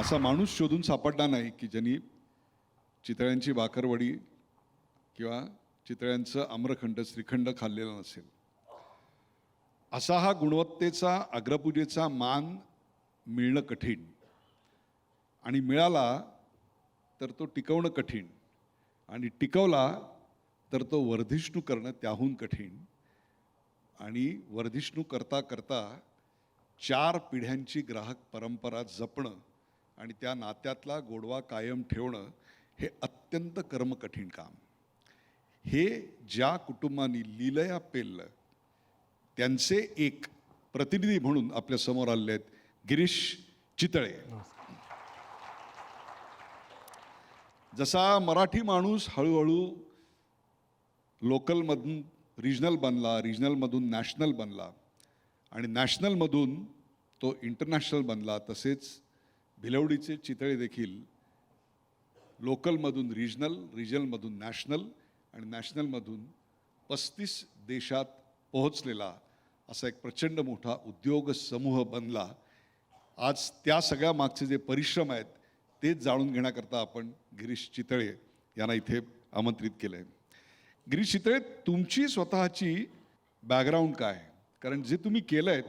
असा माणूस शोधून सापडला नाही की ज्यांनी चितळ्यांची भाकरवडी किंवा चितळ्यांचं आम्रखंड श्रीखंड खाल्लेलं नसेल. असा हा गुणवत्तेचा अग्रपूजेचा मान मिळणं कठीण आणि मिळाला तर तो टिकवणं कठीण आणि टिकवला तर तो वर्धिष्णू करणं त्याहून कठीण आणि वर्धिष्णू करता करता 4 पिढ्यांची ग्राहक परंपरा जपणं आणि त्या नात्यातला गोडवा कायम ठेवणं हे अत्यंत कर्मकठीण काम. हे ज्या कुटुंबांनी लीलया पेललं त्यांचे एक प्रतिनिधी म्हणून आपल्या समोर आले आहेत गिरीश चितळे. जसा मराठी माणूस हळूहळू लोकलमधून रिजनल बनला, रिजनलमधून नॅशनल बनला आणि नॅशनलमधून तो इंटरनॅशनल बनला, तसेच भिलवडीचे चितळे देखील लोकलमधून रिजनल, रिजनलमधून नॅशनल आणि नॅशनलमधून 35 देशात पोहोचलेला असा एक प्रचंड मोठा उद्योग समूह बनला. आज त्या सगळ्या मागचे जे परिश्रम आहेत तेच जाणून घेण्याकरता आपण गिरीश चितळे यांना इथे आमंत्रित केलं आहे. गिरीश चितळे, तुमची स्वतःची बॅकग्राऊंड काय? कारण जे तुम्ही केलं आहे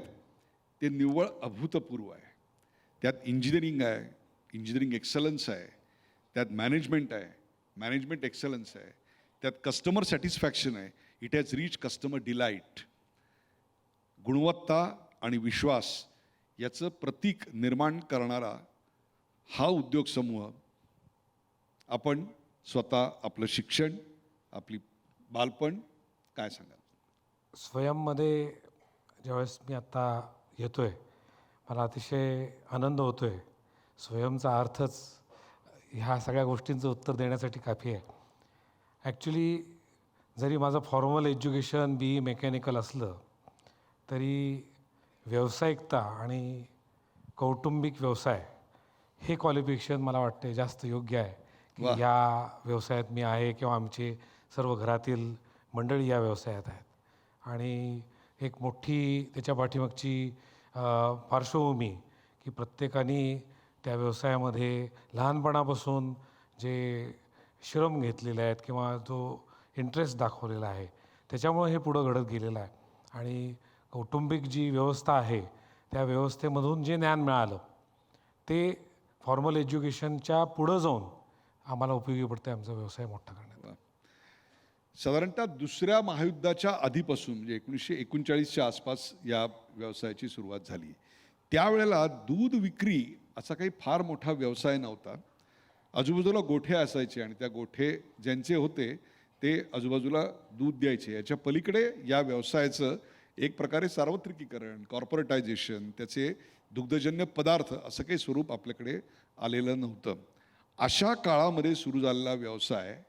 ते निव्वळ अभूतपूर्व आहे. त्यात इंजिनिअरिंग आहे, इंजिनिअरिंग एक्सलन्स आहे, त्यात मॅनेजमेंट आहे, मॅनेजमेंट एक्सलन्स आहे, त्यात कस्टमर सॅटिस्फॅक्शन आहे. It has reach customer delight. गुणवत्ता आणि विश्वास याचं प्रतीक निर्माण करणारा हा उद्योग समूह. आपण स्वतः आपलं शिक्षण, आपली बालपण काय सांगाल? स्वयंमध्ये ज्यावेळेस मी आत्ता येतोय मला अतिशय आनंद होतोय. स्वयंचा अर्थच ह्या सगळ्या गोष्टींचं उत्तर देण्यासाठी काफी आहे. ॲक्च्युली जरी माझं फॉर्मल एज्युकेशन BE मेकॅनिकल असलं तरी व्यावसायिकता आणि कौटुंबिक व्यवसाय हे क्वालिफिकेशन मला वाटते जास्त योग्य आहे की या व्यवसायात मी आहे किंवा आमचे सर्व घरातील मंडळी या व्यवसायात आहेत. आणि एक मोठी त्याच्या पाठीमागची पार्श्वभूमी की प्रत्येकाने त्या व्यवसायामध्ये लहानपणापासून जे श्रम घेतलेले आहेत किंवा जो इंटरेस्ट दाखवलेला आहे त्याच्यामुळे हे पुढं घडत गेलेलं आहे. आणि कौटुंबिक जी व्यवस्था आहे त्या व्यवस्थेमधून जे ज्ञान मिळालं ते फॉर्मल एज्युकेशनच्या पुढं जाऊन आम्हाला उपयोगी पडते आमचा व्यवसाय मोठा करण्यात. साधारणतः दुसऱ्या महायुद्धाच्या आधीपासून म्हणजे 1939च्या आसपास या व्यवसायाची सुरुवात झाली. त्यावेळेला दूध विक्री असा काही फार मोठा व्यवसाय नव्हता. आजूबाजूला गोठे असायचे आणि त्या गोठे ज्यांचे होते ते आजूबाजूला दूध द्यायचे. याच्या पलीकडे या व्यवसायाचं एक प्रकारे सार्वत्रिकीकरण, कॉर्पोरेटायझेशन, त्याचे दुग्धजन्य पदार्थ असं काही स्वरूप आपल्याकडे आलेलं नव्हतं. अशा काळामध्ये सुरू झालेला व्यवसाय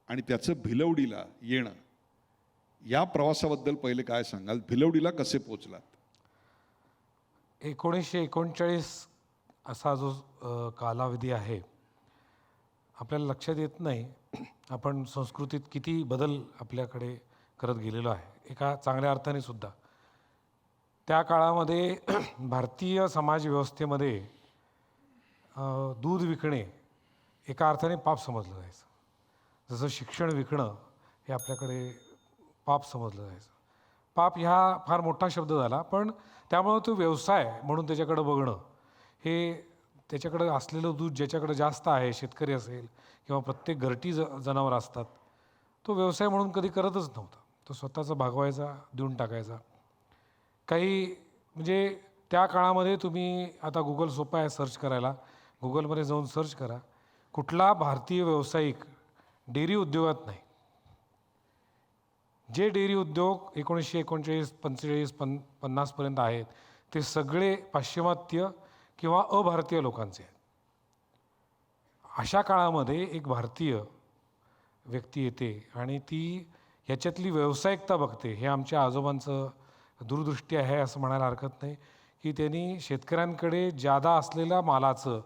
आणि त्याचं भिलवडीला येणं, या प्रवासाबद्दल पहिले काय सांगाल? भिलवडीला कसे पोचलात? 1939 असा जो कालावधी आहे आपल्याला लक्षात येत नाही आपण संस्कृतीत किती बदल आपल्याकडे करत गेलेलो आहे. एका चांगल्या अर्थाने सुद्धा त्या काळामध्ये भारतीय समाजव्यवस्थेमध्ये दूध विकणे एका अर्थाने पाप समजलं जायचं. जसं शिक्षण विकणं हे आपल्याकडे पाप समजलं जायचं. पाप ह्या फार मोठा शब्द झाला, पण त्यामुळे तो व्यवसाय म्हणून त्याच्याकडं बघणं, हे त्याच्याकडं असलेलं दूध ज्याच्याकडे जास्त आहे, शेतकरी असेल किंवा प्रत्येक घरटी जनावर असतात, तो व्यवसाय म्हणून कधी करतच नव्हता. तो स्वतःचं भागवायचा, देऊन टाकायचा. काही म्हणजे त्या काळामध्ये तुम्ही आता गुगल सोपं आहे सर्च करायला, गुगलमध्ये जाऊन सर्च करा, कुठला भारतीय व्यावसायिक डेअरी उद्योगात नाही. जे डेअरी उद्योग 1939, 45, 50पर्यंत आहेत ते सगळे पाश्चिमात्य किंवा अभारतीय लोकांचे आहेत. अशा काळामध्ये एक भारतीय व्यक्ती येते आणि ती ह्याच्यातली व्यावसायिकता बघते. हे आमच्या आजोबांचं दूरदृष्टी आहे असं म्हणायला हरकत नाही की त्यांनी शेतकऱ्यांकडे जादा असलेल्या मालाचं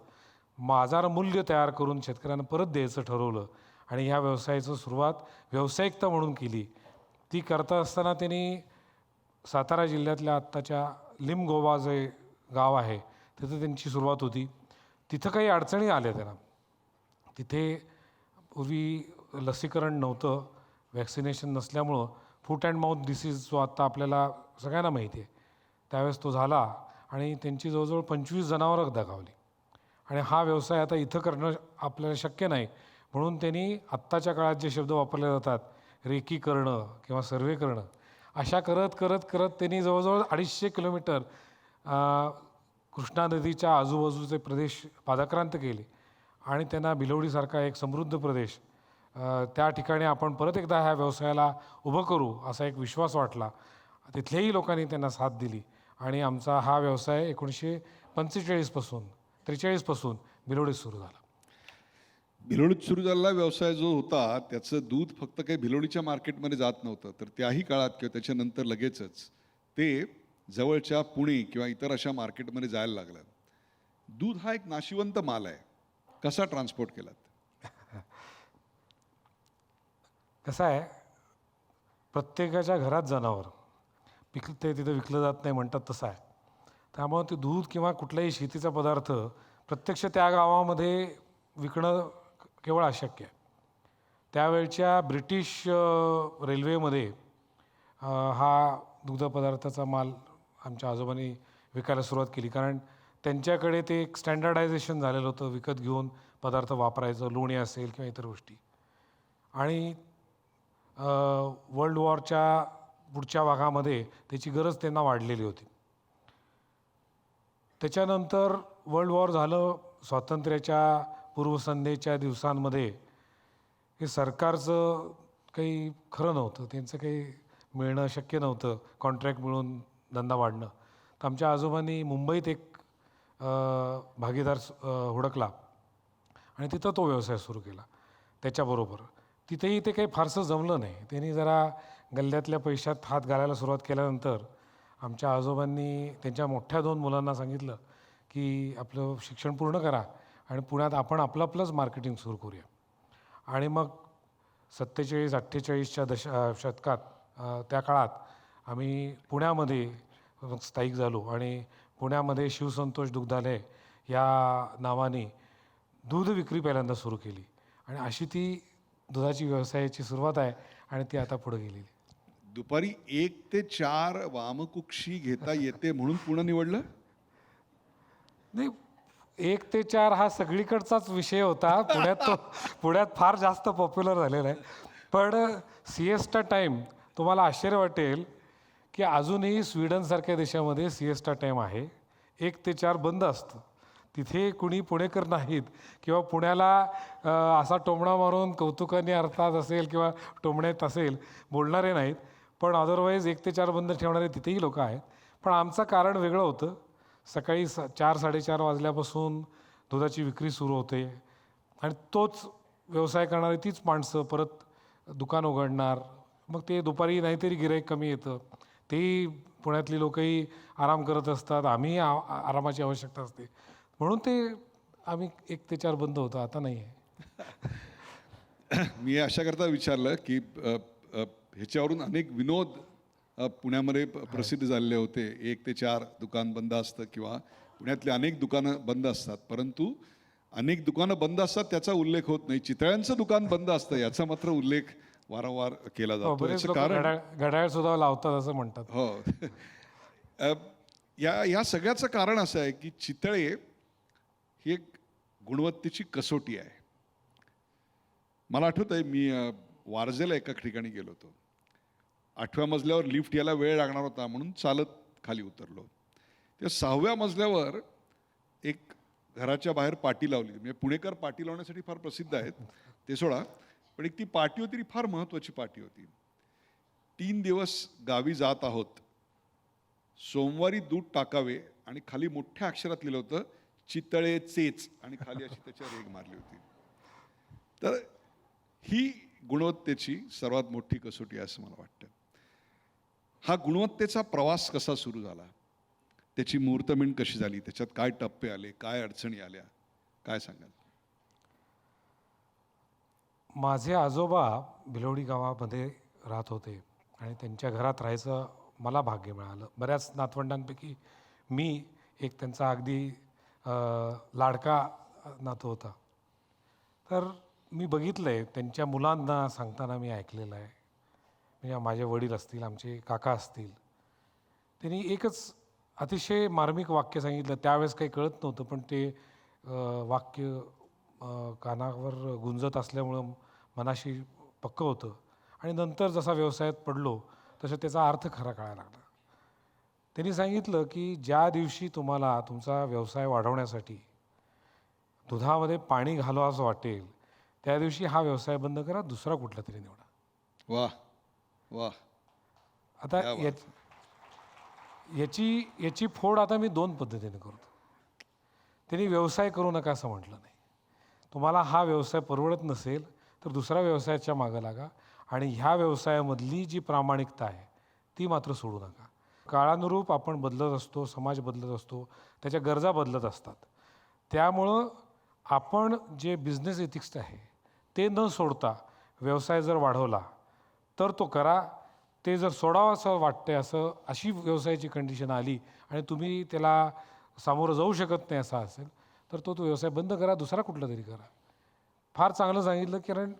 बाजार मूल्य तयार करून शेतकऱ्यांना परत द्यायचं ठरवलं आणि ह्या व्यवसायाचं सुरुवात व्यावसायिकता म्हणून केली. ती करता असताना त्यांनी सातारा जिल्ह्यातल्या आत्ताच्या लिंबगोवा जे गाव आहे तिथं त्यांची सुरुवात होती. तिथं काही अडचणी आल्या त्यांना. तिथे पूर्वी लसीकरण नव्हतं, वॅक्सिनेशन नसल्यामुळं फूट अँड माउथ डिसीज जो आत्ता आपल्याला सगळ्यांना माहिती आहे, त्यावेळेस तो झाला आणि त्यांची जवळजवळ 25 जनावरं दगावली. आणि हा व्यवसाय आता इथं करणं आपल्याला शक्य नाही, म्हणून त्यांनी आत्ताच्या काळात जे शब्द वापरले जातात, रेकी करणं किंवा सर्वे करणं, अशा करत करत करत त्यांनी जवळजवळ 250 किलोमीटर कृष्णा नदीच्या आजूबाजूचे प्रदेश पादाक्रांत केले आणि त्यांना भिलवडीसारखा एक समृद्ध प्रदेश, त्या ठिकाणी आपण परत एकदा ह्या व्यवसायाला उभं करू असा एक विश्वास वाटला. तिथल्याही लोकांनी त्यांना साथ दिली आणि आमचा हा व्यवसाय 1943 पासून भिलवडीत सुरू झाला. भिलोडीत सुरू झालेला व्यवसाय जो होता त्याचं दूध फक्त काही भिलोडीच्या मार्केटमध्ये जात नव्हतं, तर त्याही काळात किंवा त्याच्यानंतर लगेचच ते जवळच्या पुणे किंवा इतर अशा मार्केटमध्ये जायला लागलं. दूध हा एक नाशिवंत माल आहे, कसा ट्रान्सपोर्ट केलात? कसं आहे, प्रत्येकाच्या घरात जनावर ते तिथं विकलं जात नाही म्हणतात तसं आहे. त्यामुळं ते दूध किंवा कुठलाही शेतीचा पदार्थ प्रत्यक्ष त्या गावामध्ये विकणं केवळ अशक्य आहे. त्यावेळच्या ब्रिटिश रेल्वेमध्ये हा दुग्धपदार्थाचा माल आमच्या आजोबांनी विकायला सुरुवात केली, कारण त्यांच्याकडे ते एक स्टँडर्डायझेशन झालेलं होतं, विकत घेऊन पदार्थ वापरायचं, लोणी असेल किंवा इतर गोष्टी. आणि वर्ल्ड वॉरच्या पुढच्या भागामध्ये त्याची गरज त्यांना वाढलेली होती. त्याच्यानंतर वर्ल्ड वॉर झालं, स्वातंत्र्याच्या पूर्वसंध्येच्या दिवसांमध्ये हे सरकारचं काही खरं नव्हतं, त्यांचं काही मिळणं शक्य नव्हतं, कॉन्ट्रॅक्ट मिळून धंदा वाढणं. तर आमच्या आजोबांनी मुंबईत एक भागीदार हुडकला आणि तिथं तो व्यवसाय सुरू केला त्याच्याबरोबर. तिथेही ते काही फारसं जमलं नाही. त्यांनी जरा गल्ल्यातल्या पैशात हात घालायला सुरुवात केल्यानंतर आमच्या आजोबांनी त्यांच्या मोठ्या 2 मुलांना सांगितलं की आपलं शिक्षण पूर्ण करा आणि पुण्यात आपण आपलंच मार्केटिंग सुरू करूया. आणि मग 47-48च्या शतकात त्या काळात आम्ही पुण्यामध्ये स्थायिक झालो आणि पुण्यामध्ये शिवसंतोष दुग्धालय या नावाने दूध विक्री पहिल्यांदा सुरू केली आणि अशी ती दुधाची व्यवसायाची सुरुवात आहे आणि ती आता पुढे गेलेली. दुपारी 1 ते 4 वामकुक्षी घेता येते म्हणून पुणे निवडलं? नाही, 1 ते 4 हा सगळीकडचाच विषय होता. पुण्यात फार जास्त पॉप्युलर झालेला आहे. पण सिएस्टा टाईम, तुम्हाला आश्चर्य वाटेल की अजूनही स्वीडनसारख्या देशामध्ये सिएस्टा टाईम आहे. 1 ते 4 बंद असतं. तिथे कुणी पुणेकर नाहीत किंवा पुण्याला असा टोमणा मारून कौतुकाने अर्थात असेल किंवा टोमण्यात असेल बोलणारे नाहीत, पण अदरवाईज 1 ते 4 बंद ठेवणारे तिथेही लोक आहेत. पण आमचं कारण वेगळं होतं. सकाळी 4-4:30 वाजल्यापासून दुधाची विक्री सुरू होते आणि तोच व्यवसाय करणारी तीच माणसं परत दुकान उघडणार. मग ते दुपारी नाहीतरी गिऱ्हाईक कमी येतं, तेही पुण्यातली लोकही आराम करत असतात, आम्ही आरामाची आवश्यकता असते, म्हणून ते आम्ही 1 ते 4 बंद होतं, आता नाही आहे. मी अशा करता विचारलं की ह्याच्यावरून अनेक विनोद पुण्यामध्ये प्रसिद्ध झालेले होते. 1 ते 4 दुकान बंद असतं किंवा पुण्यातले अनेक दुकानं बंद असतात, परंतु अनेक दुकानं बंद असतात त्याचा उल्लेख होत नाही. चितळ्यांचं दुकान बंद असतं याचा मात्र उल्लेख वारंवार केला जातो. बरेच याचं लोक कारण घड्याळ सुद्धा लावतात असं म्हणतात. हो. या सगळ्याचं कारण असं आहे की चितळे ही एक गुणवत्तेची कसोटी आहे. मला आठवत आहे, मी वारजेला एका ठिकाणी गेलो होतो. 8व्या मजल्यावर लिफ्ट यायला वेळ लागणार होता म्हणून चालत खाली उतरलो. त्या 6व्या मजल्यावर एक घराच्या बाहेर पाटी लावली. म्हणजे पुणेकर पाटी लावण्यासाठी फार प्रसिद्ध आहेत, ते सोडा, पण एक ती पाटी होती, ती फार महत्त्वाची पाटी होती. 3 दिवस गावी जात आहोत, सोमवारी दूध टाकावे, आणि खाली मोठ्या अक्षरात लिहिलं होतं चितळेचेच, आणि खाली अशी त्याच्यावर रेघ मारली होती. तर ही गुणवत्तेची सर्वात मोठी कसोटी आहे असं मला वाटतं. हा गुणवत्तेचा प्रवास कसा सुरू झाला, त्याची मुहूर्तमेढ कशी झाली, त्याच्यात काय टप्पे आले, काय अडचणी आल्या, काय सांगाल? माझे आजोबा भिलवडी गावामध्ये राहत होते आणि त्यांच्या घरात राहायचं मला भाग्य मिळालं. बऱ्याच नातवंडांपैकी मी एक त्यांचा अगदी लाडका नातं होतं. तर मी बघितलं आहे त्यांच्या मुलांना सांगताना मी ऐकलेलं आहे. म्हणजे माझे वडील असतील, आमचे काका असतील, त्यांनी एकच अतिशय मार्मिक वाक्य सांगितलं. त्यावेळेस काही कळत नव्हतं, पण ते वाक्य कानावर गुंजत असल्यामुळं मनाशी पक्कं होतं आणि नंतर जसा व्यवसायात पडलो तसं त्याचा अर्थ खरा कळायला लागला. त्यांनी सांगितलं की ज्या दिवशी तुम्हाला तुमचा व्यवसाय वाढवण्यासाठी दुधामध्ये पाणी घालावं असं वाटेल, त्या दिवशी हा व्यवसाय बंद करा, दुसरा कुठला तरी निवडा. वाह वाह. आता क्या बात. याची याची फोड आता मी 2 पद्धतीने करतो. त्यांनी व्यवसाय करू नका असं म्हटलं नाही. तुम्हाला हा व्यवसाय परवडत नसेल तर दुसऱ्या व्यवसायाच्या मागं लागा आणि ह्या व्यवसायामधली जी प्रामाणिकता आहे ती मात्र सोडू नका. काळानुरूप आपण बदलत असतो, समाज बदलत असतो, त्याच्या गरजा बदलत असतात. त्यामुळं आपण जे बिझनेस एथिक्स आहे ते न सोडता व्यवसाय जर वाढवला तर तो करा. ते जर सोडावं असं वाटतंय, अशी व्यवसायाची कंडिशन आली आणि तुम्ही त्याला सामोरं जाऊ शकत नाही असा असेल तर तो व्यवसाय बंद करा, दुसरा कुठला तरी करा. फार चांगलं सांगितलं, कारण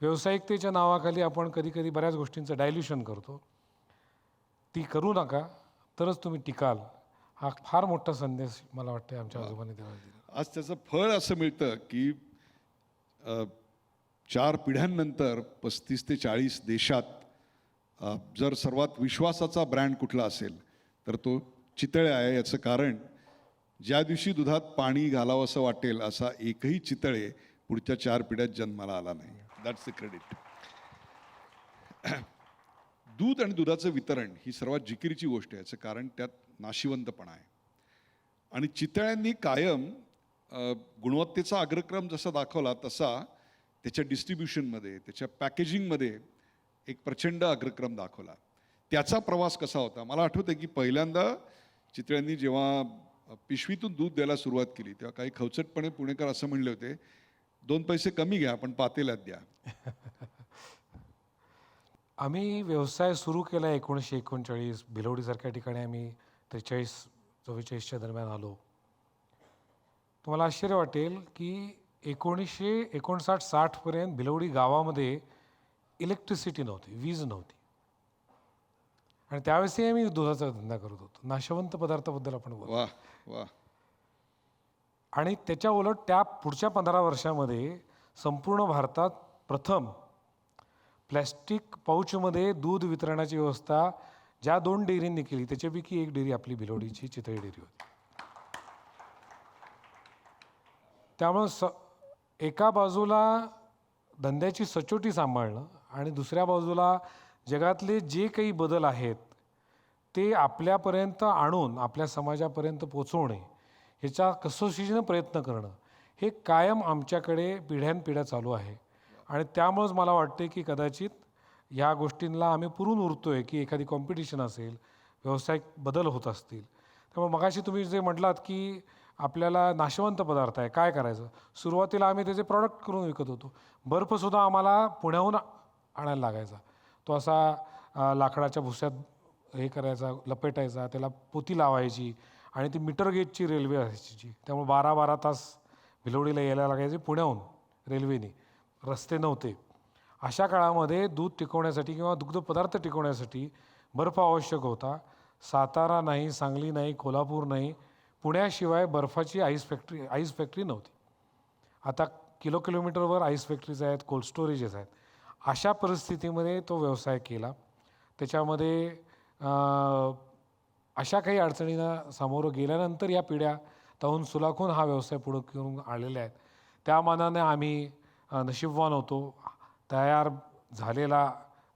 व्यावसायिकतेच्या नावाखाली आपण कधी बऱ्याच गोष्टींचं डायल्युशन करतो. ती करू नका, तरच तुम्ही टिकाल. हा फार मोठा संदेश मला वाटतं आमच्या आजोबांनी तेव्हा दिला. आज त्याचं फळ असं मिळतं की 4 पिढ्यांनंतर 35 ते 40 देशात जर सर्वात विश्वासाचा ब्रँड कुठला असेल तर तो चितळे आहे. याचं कारण ज्या दिवशी दुधात पाणी घालावं असं वाटेल असा एकही चितळे पुढच्या 4 पिढ्यात जन्माला आला नाही. That's the credit. दूध आणि दुधाचं वितरण ही सर्वात जिकिरीची गोष्ट आहे. याचं कारण त्यात नाशिवंतपणा आहे आणि चितळ्यांनी कायम गुणवत्तेचा अग्रक्रम जसा दाखवला तसा त्याच्या डिस्ट्रीब्युशनमध्ये, त्याच्या पॅकेजिंगमध्ये एक प्रचंड अग्रक्रम दाखवला. त्याचा प्रवास कसा होता मला आठवतं की पहिल्यांदा चितळ्यांनी जेव्हा पिशवीतून दूध द्यायला सुरुवात केली तेव्हा काही खवचटपणे पुणेकर असं म्हणले होते, 2 पैसे कमी घ्या पण पातेल्यात द्या. आम्ही व्यवसाय सुरू केला 1939 भिलवडीसारख्या ठिकाणी. आम्ही 43-44च्या दरम्यान आलो. तुम्हाला आश्चर्य वाटेल की 1959-60 पर्यंत भिलवडी गावामध्ये इलेक्ट्रिसिटी नव्हती, वीज नव्हती आणि त्यावेळेसही आम्ही दुधाचा धंदा करत होतो. नाशवंत पदार्थाबद्दल आपण बोलतो. वाह वाह. आणि त्याच्या उलट त्या पुढच्या 15 वर्षामध्ये संपूर्ण भारतात प्रथम प्लॅस्टिक पाऊचमध्ये दूध वितरणाची व्यवस्था ज्या 2 डेअरींनी केली त्याच्यापैकी एक डेअरी आपली भिलवडीची चितळे डेअरी होती. त्यामुळं एका बाजूला धंद्याची सचोटी सांभाळणं आणि दुसऱ्या बाजूला जगातले जे काही बदल आहेत ते आपल्यापर्यंत आणून आपल्या समाजापर्यंत पोचवणे ह्याच्या कसोशीनं प्रयत्न करणं हे कायम आमच्याकडे पिढ्यानपिढ्या चालू आहे. आणि त्यामुळंच मला वाटते की कदाचित ह्या गोष्टींना आम्ही पुरून उरतोय की एखादी कॉम्पिटिशन असेल, व्यावसायिक बदल होत असतील. त्यामुळे मगाशी तुम्ही जे म्हटलात की आपल्याला नाशवंत पदार्थ आहे, काय करायचं? सुरुवातीला आम्ही त्याचे प्रॉडक्ट करून विकत होतो. बर्फसुद्धा आम्हाला पुण्याहून आणायला लागायचा. तो असा लाकडाच्या भुस्यात हे करायचा, लपेटायचा, त्याला पोती लावायची आणि ती मीटर गेजची रेल्वे असायची. त्यामुळे 12-12 तास भिलवडीला यायला लागायचे पुण्याहून रेल्वेने. रस्ते नव्हते. अशा काळामध्ये दूध टिकवण्यासाठी किंवा दुग्धपदार्थ टिकवण्यासाठी बर्फ आवश्यक होता. सातारा नाही, सांगली नाही, कोल्हापूर नाही, पुण्याशिवाय बर्फाची आईस फॅक्टरी नव्हती. आता किलोमीटरवर आईस फॅक्टरीज आहेत, कोल्ड स्टोरेजेस आहेत. अशा परिस्थितीमध्ये तो व्यवसाय केला. त्याच्यामध्ये अशा काही अडचणींना सामोरं गेल्यानंतर या पिढ्या ताहून सुलाखून हा व्यवसाय पुढं घेऊन आलेल्या आहेत. त्या मानाने आम्ही नशीबवान होतो. तयार झालेला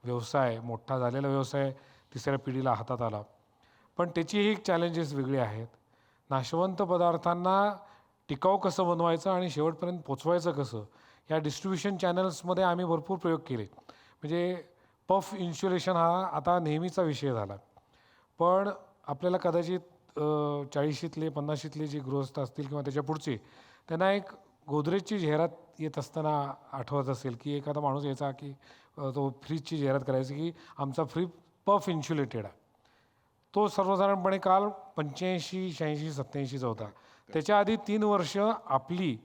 व्यवसाय, मोठा झालेला व्यवसाय 3ऱ्या पिढीला हातात आला. पण त्याचीही चॅलेंजेस वेगळे आहेत. नाशवंत पदार्थांना टिकाऊ कसं बनवायचं आणि शेवटपर्यंत पोचवायचं कसं, या डिस्ट्रीब्युशन चॅनल्समध्ये आम्ही भरपूर प्रयोग केले. म्हणजे पफ इन्शुलेशन हा आता नेहमीचा विषय झाला. पण आपल्याला कदाचित 40शीतले 50शीतले जे गृहस्थ असतील किंवा त्याच्या पुढचे, त्यांना एक गोदरेजची जाहिरात येत असताना आठवत असेल की एखादा माणूस यायचा की तो फ्रीजची जाहिरात करायची की आमचा फ्रीज पफ इन्शुलेटेड आहे. तो सर्वसाधारणपणे काल 85, 86, 87चा होता. त्याच्या आधी 3 वर्ष आपली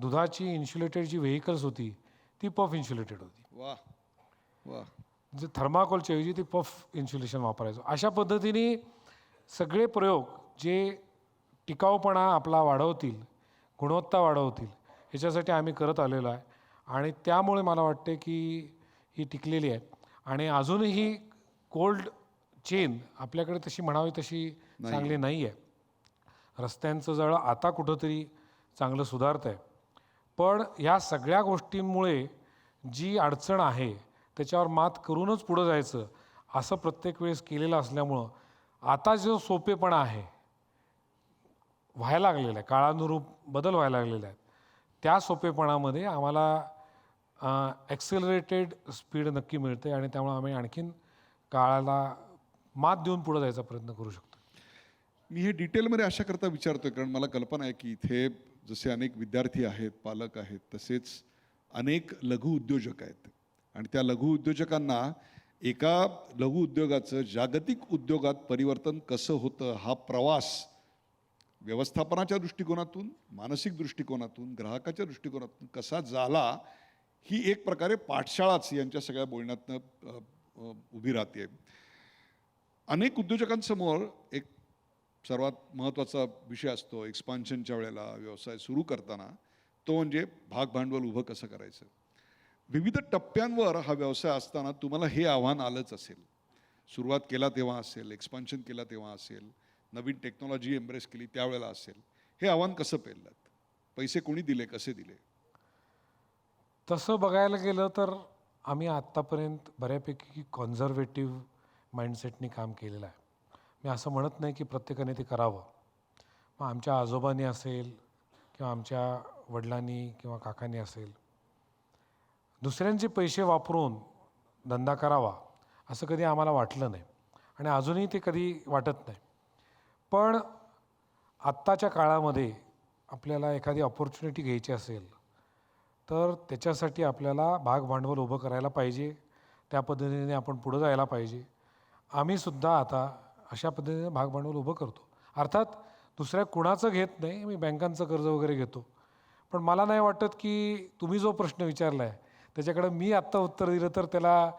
दुधाची इन्सुलेटेड जी व्हेकल्स होती ती पफ इन्सुलेटेड होती. वा वा. जे थर्माकोलच्या ऐवजी ती पफ इन्सुलेशन वापरायचो. अशा पद्धतीने सगळे प्रयोग जे टिकाऊपणा आपला वाढवतील, गुणवत्ता वाढवतील, ह्याच्यासाठी आम्ही करत आलेलो आहे. आणि त्यामुळे मला वाटते की ही टिकलेली आहे. आणि अजूनही कोल्ड चेन आपल्याकडे तशी म्हणावी तशी चांगली नाही आहे. रस्त्यांचं जाळं आता कुठंतरी चांगलं सुधारतं आहे. पण ह्या सगळ्या गोष्टींमुळे जी अडचण आहे त्याच्यावर मात करूनच पुढं जायचं असं प्रत्येक वेळेस केलेलं असल्यामुळं आता जो सोपेपणा आहे व्हायला लागलेला आहे, काळानुरूप बदल व्हायला लागलेला आहे, त्या सोपेपणामध्ये आम्हाला ॲक्सेलरेटेड स्पीड नक्की मिळते आणि त्यामुळे आम्ही आणखीन काळाला मात देऊन पुढे जायचा प्रयत्न करू शकतो. मी हे डिटेलमध्ये अशा करता विचारतोय कारण मला कल्पना आहे की इथे जसे अनेक विद्यार्थी आहेत, पालक आहेत, तसेच अनेक लघु उद्योजक आहेत आणि त्या लघु उद्योजकांना एका लघु उद्योगाचं जागतिक उद्योगात परिवर्तन कसं होतं हा प्रवास व्यवस्थापनाच्या दृष्टिकोनातून, मानसिक दृष्टिकोनातून, ग्राहकाच्या दृष्टिकोनातून कसा झाला ही एक प्रकारे पाठशाळाच यांच्या सगळ्या बोलण्यातनं उभी राहते. अनेक उद्योजकांसमोर एक सर्वात महत्त्वाचा विषय असतो एक्सपान्शनच्या वेळेला, व्यवसाय सुरू करताना, तो म्हणजे भाग भांडवल उभं कसं करायचं. विविध टप्प्यांवर हा व्यवसाय असताना तुम्हाला हे आव्हान आलंच असेल. सुरुवात केला तेव्हा असेल, एक्सपान्शन केला तेव्हा असेल, नवीन टेक्नॉलॉजी एम्ब्रेस केली त्यावेळेला असेल. हे आव्हान कसं पेललं? पैसे कोणी दिले, कसे दिले? तसं बघायला गेलं तर आम्ही आत्तापर्यंत बऱ्यापैकी कॉन्झर्वेटिव्ह माइंडसेटनी काम केलेलं आहे. मी असं म्हणत नाही की प्रत्येकाने ते करावं. मग आमच्या आजोबांनी असेल किंवा आमच्या वडिलांनी किंवा काकांनी असेल, दुसऱ्यांचे पैसे वापरून धंदा करावा असं कधी आम्हाला वाटलं नाही आणि अजूनही ते कधी वाटत नाही. पण आत्ताच्या काळामध्ये आपल्याला एखादी ऑपॉर्च्युनिटी घ्यायची असेल तर त्याच्यासाठी आपल्याला भाग भांडवल उभं करायला पाहिजे. त्या पद्धतीने आपण पुढं जायला पाहिजे. आम्हीसुद्धा आता अशा पद्धतीने भाग भांडवल उभं करतो. अर्थात दुसऱ्या कुणाचं घेत नाही, मी बँकांचं कर्ज वगैरे घेतो. पण मला नाही वाटत की तुम्ही जो प्रश्न विचारला आहे त्याच्याकडे मी आत्ता उत्तर दिलं तर त्याला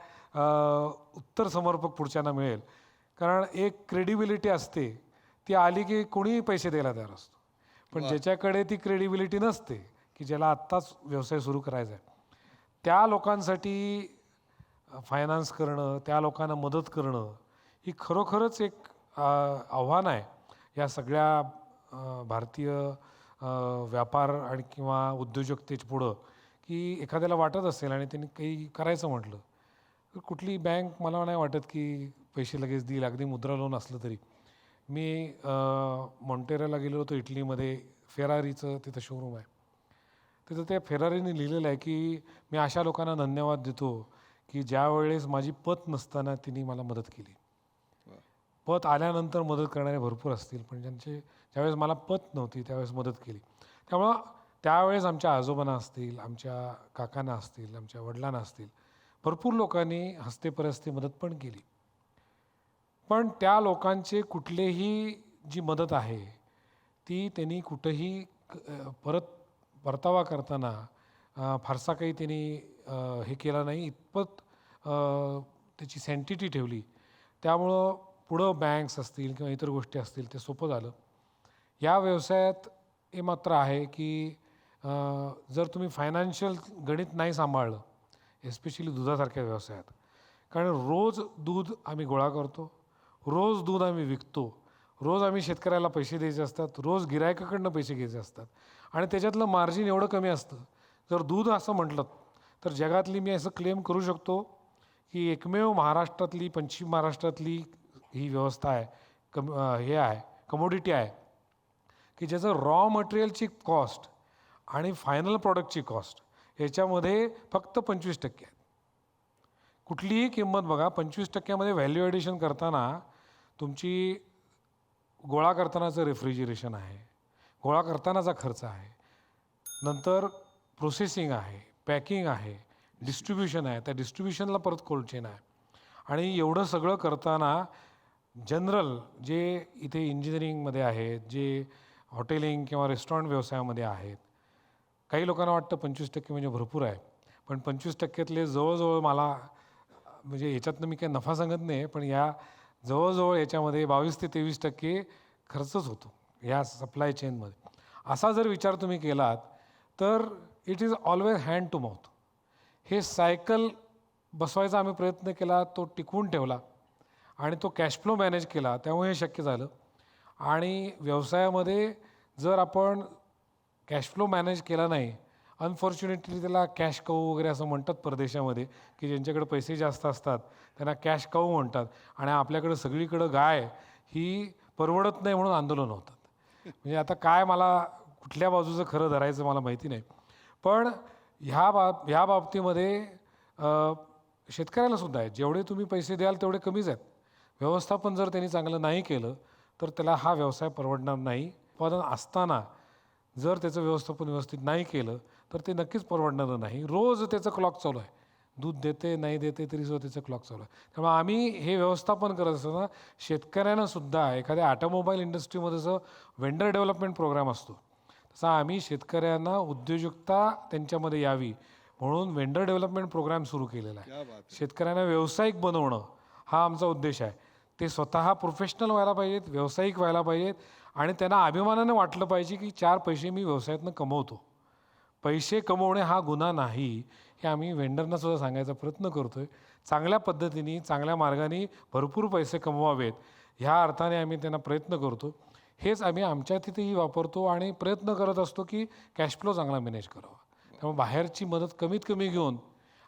उत्तर समर्पक पुढच्यांना मिळेल. कारण एक क्रेडिबिलिटी असते, ती आली की कोणीही पैसे द्यायला तयार असतो. पण ज्याच्याकडे ती क्रेडिबिलिटी नसते, की ज्याला आत्ताच व्यवसाय सुरू करायचा आहे, त्या लोकांसाठी फायनान्स करणं, त्या लोकांना मदत करणं ही खरोखरच एक आव्हान आहे या सगळ्या भारतीय व्यापार आणि किंवा उद्योजकतेच्या पुढं. की एखाद्याला वाटत असेल आणि त्यांनी काही करायचं म्हटलं तर कुठली बँक मला नाही वाटत की पैसे लगेच देईल, अगदी मुद्रा लोन असलं तरी. मी मॉन्टेरोला गेलो होतो इटलीमध्ये, फेरारीचं तिथं शोरूम आहे. तिथं त्या फेरारीने लिहिलेलं आहे की मी अशा लोकांना धन्यवाद देतो की ज्या वेळेस माझी पत नसताना तिने मला मदत केली. पत आल्यानंतर मदत करणारे भरपूर असतील, पण ज्यावेळेस मला पत नव्हती त्यावेळेस मदत केली. त्यामुळं त्यावेळेस आमच्या आजोबांना असतील, आमच्या काकांना असतील, आमच्या वडिलांना असतील, भरपूर लोकांनी हस्तेपरस्ते मदत पण केली. पण त्या लोकांचे कुठलेही जी मदत आहे ती त्यांनी कुठंही परतावा करताना फारसा काही त्यांनी हे केला नाही, इतपत त्याची सँटिटी ठेवली. त्यामुळं पुढं बँक्स असतील किंवा इतर गोष्टी असतील ते सोपं झालं. या व्यवसायात हे मात्र आहे की जर तुम्ही फायनान्शियल गणित नाही सांभाळलं, एस्पेशली दुधासारख्या व्यवसायात, कारण रोज दूध आम्ही गोळा करतो, रोज दूध आम्ही विकतो, रोज आम्ही शेतकऱ्याला पैसे द्यायचे असतात, रोज गिरायकाकडनं पैसे घ्यायचे असतात आणि त्याच्यातलं मार्जिन एवढं कमी असतं. जर दूध असं म्हटलं तर जगातली मी असं क्लेम करू शकतो की एकमेव महाराष्ट्रातली, पश्चिम महाराष्ट्रातली ही व्यवस्था आहे, हे आहे, कमोडिटी आहे की ज्याचं रॉ मटेरियलची कॉस्ट आणि फायनल प्रॉडक्टची कॉस्ट याच्यामध्ये फक्त 25% आहे. कुठलीही किंमत बघा, 25% व्हॅल्यू ॲडिशन करताना तुमची गोळा करतानाचं रेफ्रिजरेशन आहे, गोळा करतानाचा खर्च आहे, नंतर प्रोसेसिंग आहे, पॅकिंग आहे, डिस्ट्रीब्युशन आहे, त्या डिस्ट्रीब्युशनला परत कोल्ड चेन आहे. आणि एवढं सगळं करताना जनरल जे इथे इंजिनिअरिंगमध्ये आहेत, जे हॉटेलिंग किंवा रेस्टॉरंट व्यवसायामध्ये आहेत, काही लोकांना वाटतं 25% म्हणजे भरपूर आहे, पण 25%तले जवळजवळ मला म्हणजे याच्यातनं मी काही नफा सांगत नाही, पण या जवळजवळ याच्यामध्ये 22 ते 23% खर्चच होतो या सप्लाय चेनमध्ये. असा जर विचार तुम्ही केलात तर it is always hand to mouth. हे सायकल बसवायचा आम्ही प्रयत्न केला, तो टिकवून ठेवला आणि तो कॅश फ्लो मॅनेज केला, त्यामुळे हे शक्य झालं. आणि व्यवसायामध्ये जर आपण कॅश फ्लो मॅनेज केला नाही, अनफॉर्च्युनेटली त्याला कॅश काऊ वगैरे असं म्हणतात परदेशामध्ये, की ज्यांच्याकडे पैसे जास्त असतात त्यांना कॅश काऊ म्हणतात. आणि आपल्याकडं सगळीकडं गाय ही परवडत नाही म्हणून आंदोलन होतात. म्हणजे आता काय मला कुठल्या बाजूचं खरं धरायचं मला माहिती नाही. पण ह्या बाबतीमध्ये शेतकऱ्याला सुद्धा आहे, जेवढे तुम्ही पैसे द्याल तेवढे कमीच आहेत. व्यवस्थापन जर त्यांनी चांगलं नाही केलं तर त्याला हा व्यवसाय परवडणार नाही. उत्पादन असताना जर त्याचं व्यवस्थापन व्यवस्थित नाही केलं तर ते नक्कीच परवडणारं नाही. रोज त्याचं क्लॉक चालू आहे, दूध देते नाही देते तरी सुद्धा त्याचं क्लॉक चालू आहे. त्यामुळे आम्ही हे व्यवस्थापन करत असताना शेतकऱ्यांना सुद्धा एखाद्या ऑटोमोबाईल इंडस्ट्रीमध्ये जसं वेंडर डेव्हलपमेंट प्रोग्राम असतो तसा आम्ही शेतकऱ्यांना उद्योजकता त्यांच्यामध्ये यावी म्हणून वेंडर डेव्हलपमेंट प्रोग्राम सुरू केलेला आहे. क्या बात आहे. शेतकऱ्यांना व्यावसायिक बनवणं हा आमचा उद्देश आहे. ते स्वतः प्रोफेशनल व्हायला पाहिजेत, व्यावसायिक व्हायला पाहिजेत आणि त्यांना अभिमानाने वाटलं पाहिजे की 4 पैसे मी व्यवसायातनं कमवतो. पैसे कमवणे हा गुन्हा नाही, हे आम्ही वेंडरना सुद्धा सांगायचा प्रयत्न करतो आहे. चांगल्या पद्धतीने चांगल्या मार्गाने भरपूर पैसे कमवावेत ह्या अर्थाने आम्ही त्यांना प्रयत्न करतो. हेच आम्ही आमच्या तिथेही वापरतो आणि प्रयत्न करत असतो की कॅश फ्लो चांगला मॅनेज करावा. त्यामुळे बाहेरची मदत कमीत कमी घेऊन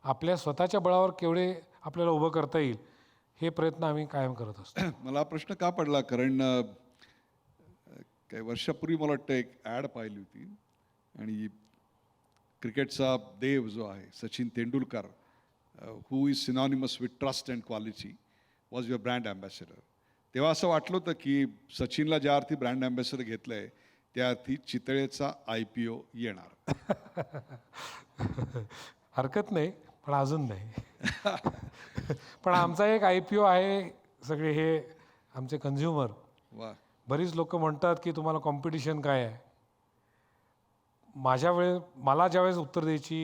आपल्या स्वतःच्या बळावर केवढे आपल्याला उभं करता येईल हे प्रयत्न आम्ही कायम करत असतो. मला हा प्रश्न का पडला, कारण काही वर्षापूर्वी मला वाटतं एक ॲड पाहिली होती आणि क्रिकेटचा देव जो आहे Sachin Tendulkar, who is synonymous with trust and quality, was your brand ambassador. तेव्हा असं वाटलं होतं की सचिनला ज्या अर्थी ब्रँड ॲम्बॅसेडर घेतलं आहे त्या अर्थी चितळेचा IPO येणार. हरकत नाही, पण अजून नाही. पण आमचा एक IPO आहे, सगळे हे आमचे कन्झ्युमर. वा. बरीच लोक म्हणतात की तुम्हाला कॉम्पिटिशन काय आहे. मला ज्यावेळेस उत्तर द्यायची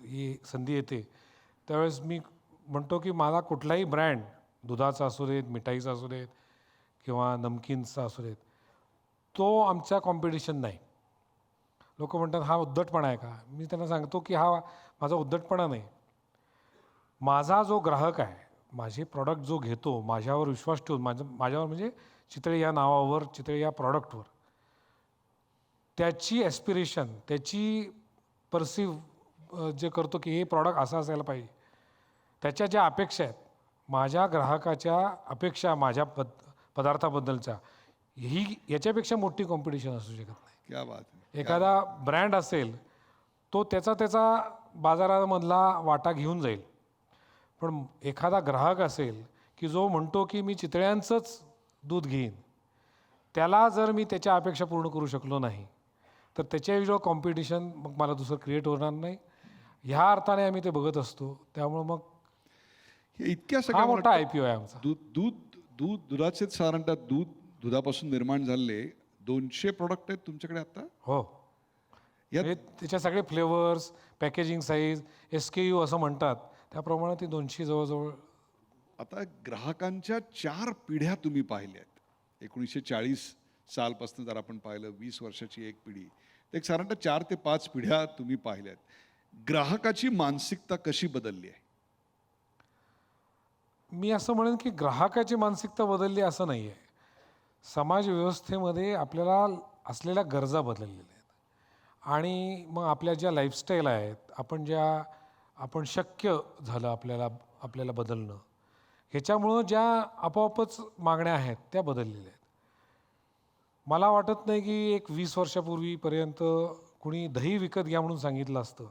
ही संधी येते त्यावेळेस मी म्हणतो की मला कुठलाही ब्रँड, दुधाचा असू देत, मिठाईचा असू देत किंवा नमकीनचा असू देत, तो आमचा कॉम्पिटिशन नाही. लोक म्हणतात हा उद्धटपणा आहे का. मी त्यांना सांगतो की हा माझा उद्धटपणा नाही. माझा जो ग्राहक आहे, माझे प्रॉडक्ट जो घेतो, माझ्यावर विश्वास ठेवून माझ्यावर म्हणजे चितळे या नावावर, चितळे या प्रॉडक्टवर, त्याची ॲस्पिरेशन, त्याची परसिव्ह जे करतो की हे प्रॉडक्ट असं असायला पाहिजे, त्याच्या ज्या अपेक्षा आहेत, माझ्या ग्राहकाच्या अपेक्षा माझ्या पदार्थाबद्दलच्या, याच्यापेक्षा मोठी कॉम्पिटिशन असू शकत नाही. क्या बात आहे. एखादा ब्रँड असेल तो त्याचा बाजारामधला वाटा घेऊन जाईल, पण एखादा ग्राहक असेल की जो म्हणतो की मी चितळ्यांचंच दूध घेईन, त्याला जर मी त्याच्या अपेक्षा पूर्ण करू शकलो नाही तर त्याच्याविरुद्ध कॉम्पिटिशन मग मला दुसरं क्रिएट होणार नाही. ह्या अर्थाने आम्ही ते बघत असतो. त्यामुळं मग हे इतक्या हा सगळ्या मोठा IPO आहे आमचा. दुधाचे साधारणतः दुधापासून निर्माण झालेले 200 प्रोडक्ट आहेत तुमच्याकडे आता. हो, यात हे त्याच्या सगळे फ्लेवर्स, पॅकेजिंग साईज, SKU असं म्हणतात, त्याप्रमाणे ते 200 जवळजवळ. आता ग्राहकांच्या 4 पिढ्या तुम्ही पाहिल्यात. 1940 सालपासून जर आपण पाहिलं, 20 वर्षाची एक पिढी, तर एक साधारणतः 4 ते 5 पिढ्या तुम्ही पाहिल्यात. ग्राहकाची मानसिकता कशी बदलली आहे? मी असं म्हणेन की ग्राहकाची मानसिकता बदलली असं नाही आहे. समाज व्यवस्थेमध्ये आपल्याला असलेल्या गरजा बदललेल्या आहेत आणि मग आपल्या ज्या लाईफस्टाईल आहेत, आपण शक्य झालं आपल्याला बदलणं, ह्याच्यामुळं ज्या आपोआपच मागण्या आहेत त्या बदललेल्या आहेत. मला वाटत नाही की एक 20 वर्षापूर्वीपर्यंत कुणी दही विकत घ्या म्हणून सांगितलं असतं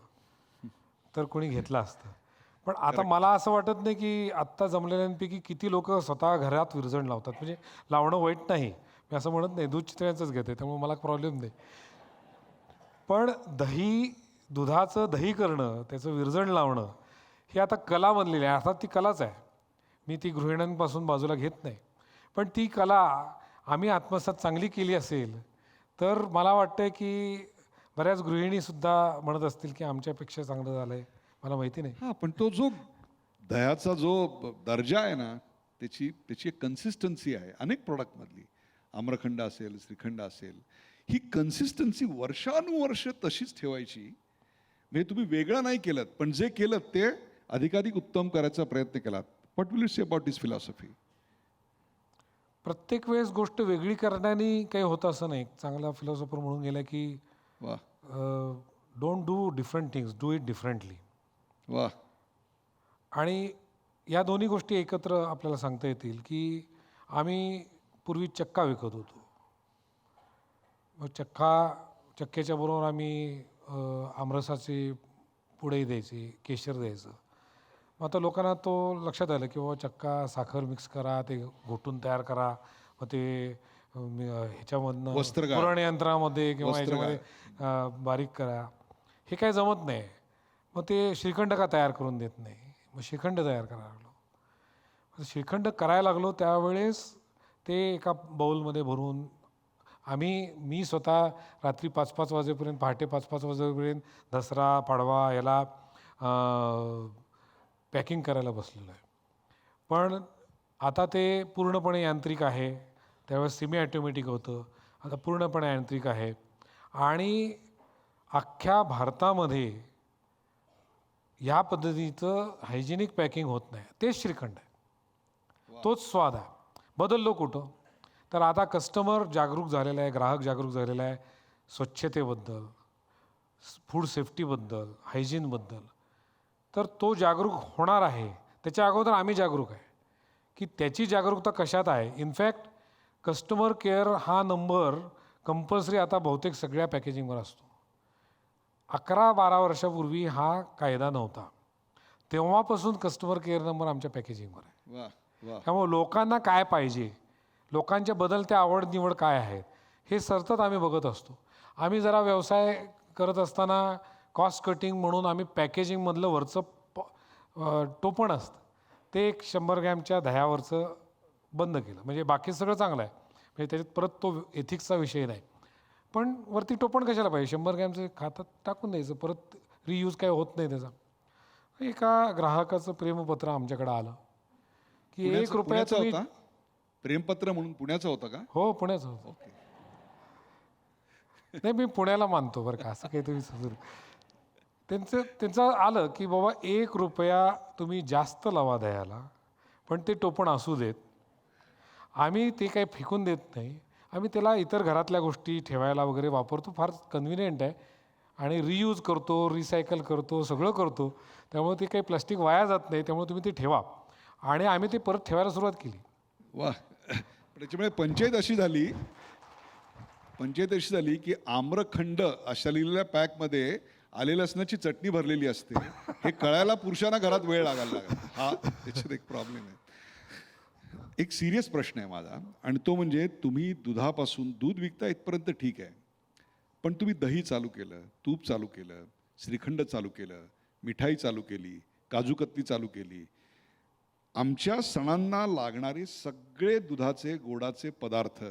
तर कोणी घेतलं असतं. पण आता मला असं वाटत नाही की आत्ता जमलेल्यांपैकी किती लोक स्वतः घरात विरजण लावतात. म्हणजे लावणं वाईट नाही, मी असं म्हणत नाही, दूध चितळ्यांचंच घेते त्यामुळे मला प्रॉब्लेम नाही. पण दुधाचं दही करणं, त्याचं विरजण लावणं ही आता कला बनलेली आहे. अर्थात ती कलाच आहे, मी ती गृहिण्यांपासून बाजूला घेत नाही. पण ती कला आम्ही आत्मसात चांगली केली असेल तर मला वाटतं की बऱ्याच गृहिणीसुद्धा म्हणत असतील की आमच्यापेक्षा चांगलं झालं आहे, मला माहिती नाही. हां, पण तो जो दह्याचा जो दर्जा आहे ना, त्याची त्याची एक कन्सिस्टन्सी आहे अनेक प्रॉडक्टमधली. आम्रखंड असेल, श्रीखंड असेल, ही कन्सिस्टन्सी वर्षानुवर्ष तशीच ठेवायची. म्हणजे तुम्ही वेगळं नाही केलं, पण जे केलं ते अधिकाधिक उत्तम करायचा प्रयत्न केलात. What will you say about this philosophy? प्रत्येक वेळेस गोष्ट वेगळी करण्याने काही होतं असं नाही. चांगला फिलॉसॉफर म्हणून गेला की वाह don't do different things, do it differently. वाह. आणि या दोन्ही गोष्टी एकत्र आपल्याला सांगता येतील की आम्ही पूर्वी चक्का विकत होतो. मग चक्क्याच्या बरोबर आम्ही आमरसाचे पुडे द्यायचे, केशर द्यायचं. मग आता लोकांना तो लक्षात आलं की बाबा चक्का साखर मिक्स करा, ते घोटून तयार करा, मग ते ह्याच्यामधनं वस्त्रगाळ. पुरण यंत्रामध्ये किंवा वस्त्रगाळ. ह्याच्यामध्ये बारीक करा. हे काय जमत नाही. मग ते श्रीखंड का तयार करून देत नाही? मग श्रीखंड तयार करायला लागलो. श्रीखंड करायला लागलो त्यावेळेस ते एका बाऊलमध्ये भरून मी स्वतः रात्री 5-5 वाजेपर्यंत, पहाटे 5-5 वाजेपर्यंत दसरा पाडवा याला पॅकिंग करायला बसलेलो आहे. पण आता ते पूर्णपणे यांत्रिक आहे. त्यावेळेस सेमी ॲटोमॅटिक होतं, आता पूर्णपणे यांत्रिक आहे. आणि अख्ख्या भारतामध्ये या पद्धतीचं हायजेनिक पॅकिंग होत नाही. तेच श्रीखंड आहे, तोच स्वाद आहे. बदललो कुठं? तर आता कस्टमर जागरूक झालेला आहे, ग्राहक जागरूक झालेला आहे स्वच्छतेबद्दल, फूड सेफ्टीबद्दल, हायजीनबद्दल. तर तो जागरूक होणार आहे. त्याच्या अगोदर आम्ही जागरूक आहे की त्याची जागरूकता कशात आहे. इनफॅक्ट कस्टमर केअर हा नंबर कंपल्सरी आता बहुतेक सगळ्या पॅकेजिंगवर असतो. 11-12 वर्षापूर्वी हा कायदा नव्हता. तेव्हापासून कस्टमर केअर नंबर आमच्या पॅकेजिंगवर आहे. वाह वाह. त्यामुळे लोकांना काय पाहिजे, लोकांच्या बदलत्या आवड निवड काय आहेत, हे सतत आम्ही बघत असतो. आम्ही जरा व्यवसाय करत असताना कॉस्ट कटिंग म्हणून आम्ही पॅकेजिंगमधलं वरचं टोपण असतं ते 100 ग्रॅमच्या दह्यावरचं बंद केलं. म्हणजे बाकी सगळं चांगलं आहे, म्हणजे त्याच्यात परत तो एथिक्सचा विषय नाही. पण वरती टोपण कशाला पाहिजे? 100 ग्रॅमचं खातात टाकून द्यायचं, परत रियूज काय होत नाही त्याचा. एका ग्राहकाचं प्रेमपत्र आमच्याकडे आलं की ₹1 पुण्याचा तुम्ही. होता प्रेमपत्र म्हणून पुण्याचा होता का? हो, पुण्याचं होतं. ओके. नाही, मी पुण्याला मानतो बरं का, असं काही तुम्ही समजू. त्यांचं आलं की बाबा ₹1 तुम्ही जास्त लावा दह्याला, पण ते टोपण असू देत. आम्ही ते काही फेकून देत नाही. आम्ही त्याला इतर घरातल्या गोष्टी ठेवायला वगैरे वापरतो. फार कन्व्हिनियंट आहे आणि रियूज करतो, रिसायकल करतो, सगळं करतो. त्यामुळे ते काही प्लास्टिक वाया जात नाही. त्यामुळे तुम्ही ते ठेवा. आणि आम्ही ते परत ठेवायला सुरुवात केली. वाह. पण त्याच्यामुळे पंचायत अशी झाली की आम्रखंड अशा लिहिलेल्या पॅकमध्ये आले लसणाची चटणी भरलेली असते. हे कळायला पुरुषांना घरात वेळ लागायला लागला. हा त्याच्यात एक प्रॉब्लेम आहे. एक सिरियस प्रश्न आहे माझा, आणि तो म्हणजे तुम्ही दुधापासून दूध विकता इथपर्यंत ठीक आहे, पण तुम्ही दही चालू केलं, तूप चालू केलं, श्रीखंड चालू केलं, मिठाई चालू केली, काजू कतली चालू केली. आमच्या सणांना लागणारे सगळे दुधाचे गोडाचे पदार्थ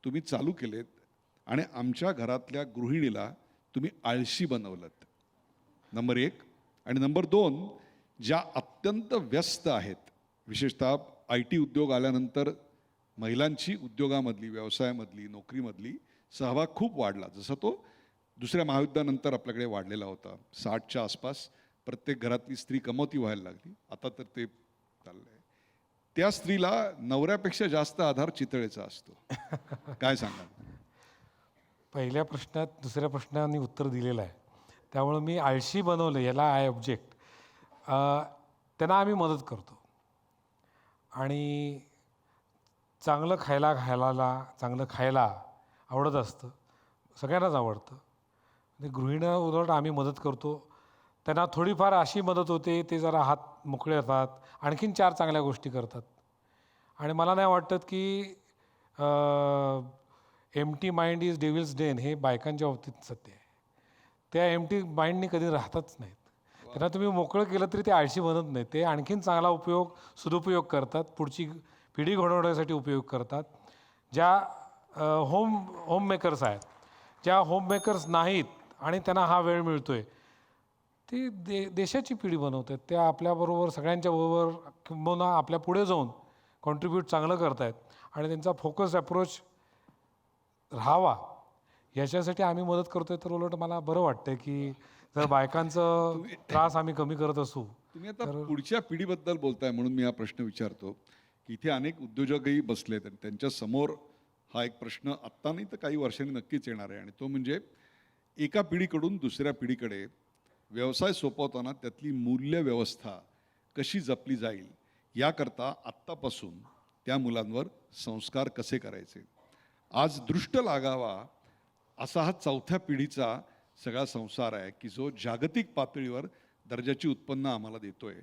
तुम्ही चालू केलेत आणि आमच्या घरातल्या गृहिणीला तुम्ही आळशी बनवलंत. नंबर 1. आणि नंबर 2, ज्या अत्यंत व्यस्त आहेत, विशेषतः IT उद्योग आल्यानंतर महिलांची उद्योगामधली, व्यवसायामधली, नोकरीमधली सहभाग खूप वाढला. जसा तो दुसऱ्या महायुद्धानंतर आपल्याकडे वाढलेला होता. 60च्या आसपास प्रत्येक घरातली स्त्री कमवती व्हायला लागली. आता तर ते चाललंय. त्या स्त्रीला नवऱ्यापेक्षा जास्त आधार चितळेचा असतो. काय सांगा? पहिल्या प्रश्नात दुसऱ्या प्रश्नाने उत्तर दिलेलं आहे. त्यामुळे मी आळशी बनवलं याला आय ऑब्जेक्ट. त्यांना आम्ही मदत करतो आणि चांगलं चांगलं खायला आवडत असतं, सगळ्यांनाच आवडतं. आणि गृहिणींना उलट आम्ही मदत करतो. त्यांना थोडीफार अशी मदत होते, ते जरा हात मोकळे होतात, आणखीन 4 चांगल्या गोष्टी करतात. आणि मला नाही वाटत की empty mind is devil's den हे बायकांच्या बाबतीत सत्य आहे. त्या एम्प्टी माइंडने कधी राहतच नाहीत. त्यांना तुम्ही मोकळं केलं तरी ते आळशी बनत नाही. ते आणखीन चांगला सदुपयोग करतात, पुढची पिढी घडवण्यासाठी उपयोग करतात. ज्या होम मेकर्स आहेत, ज्या होम मेकर्स नाहीत आणि त्यांना हा वेळ मिळतोय, ती देशाची पिढी बनवत आहेत. त्या आपल्याबरोबर सगळ्यांच्या बरोबर किंबहुना आपल्या पुढे जाऊन कॉन्ट्रीब्यूट चांगलं करतायत आणि त्यांचा फोकस अप्रोच राहावा याच्यासाठी आम्ही मदत करतोय. तर उलट मला बरं वाटतंय की जर बायकांचं त्रास आम्ही कमी करत असू. तुम्ही आता पुढच्या पिढीबद्दल बोलताय म्हणून मी हा प्रश्न विचारतो की इथे अनेक उद्योजकही बसलेत आणि त्यांच्या समोर हा एक प्रश्न आत्ता नाही तर काही वर्षांनी नक्कीच येणार आहे आणि तो म्हणजे एका पिढीकडून दुसऱ्या पिढीकडे व्यवसाय सोपवताना त्यातली मूल्य व्यवस्था कशी जपली जाईल याकरता आत्तापासून त्या मुलांवर संस्कार कसे करायचे. आज दृष्ट लागावा असा हा चौथ्या पिढीचा सगळा संसार आहे की जो जागतिक पातळीवर दर्जाची उत्पन्न आम्हाला देतोय.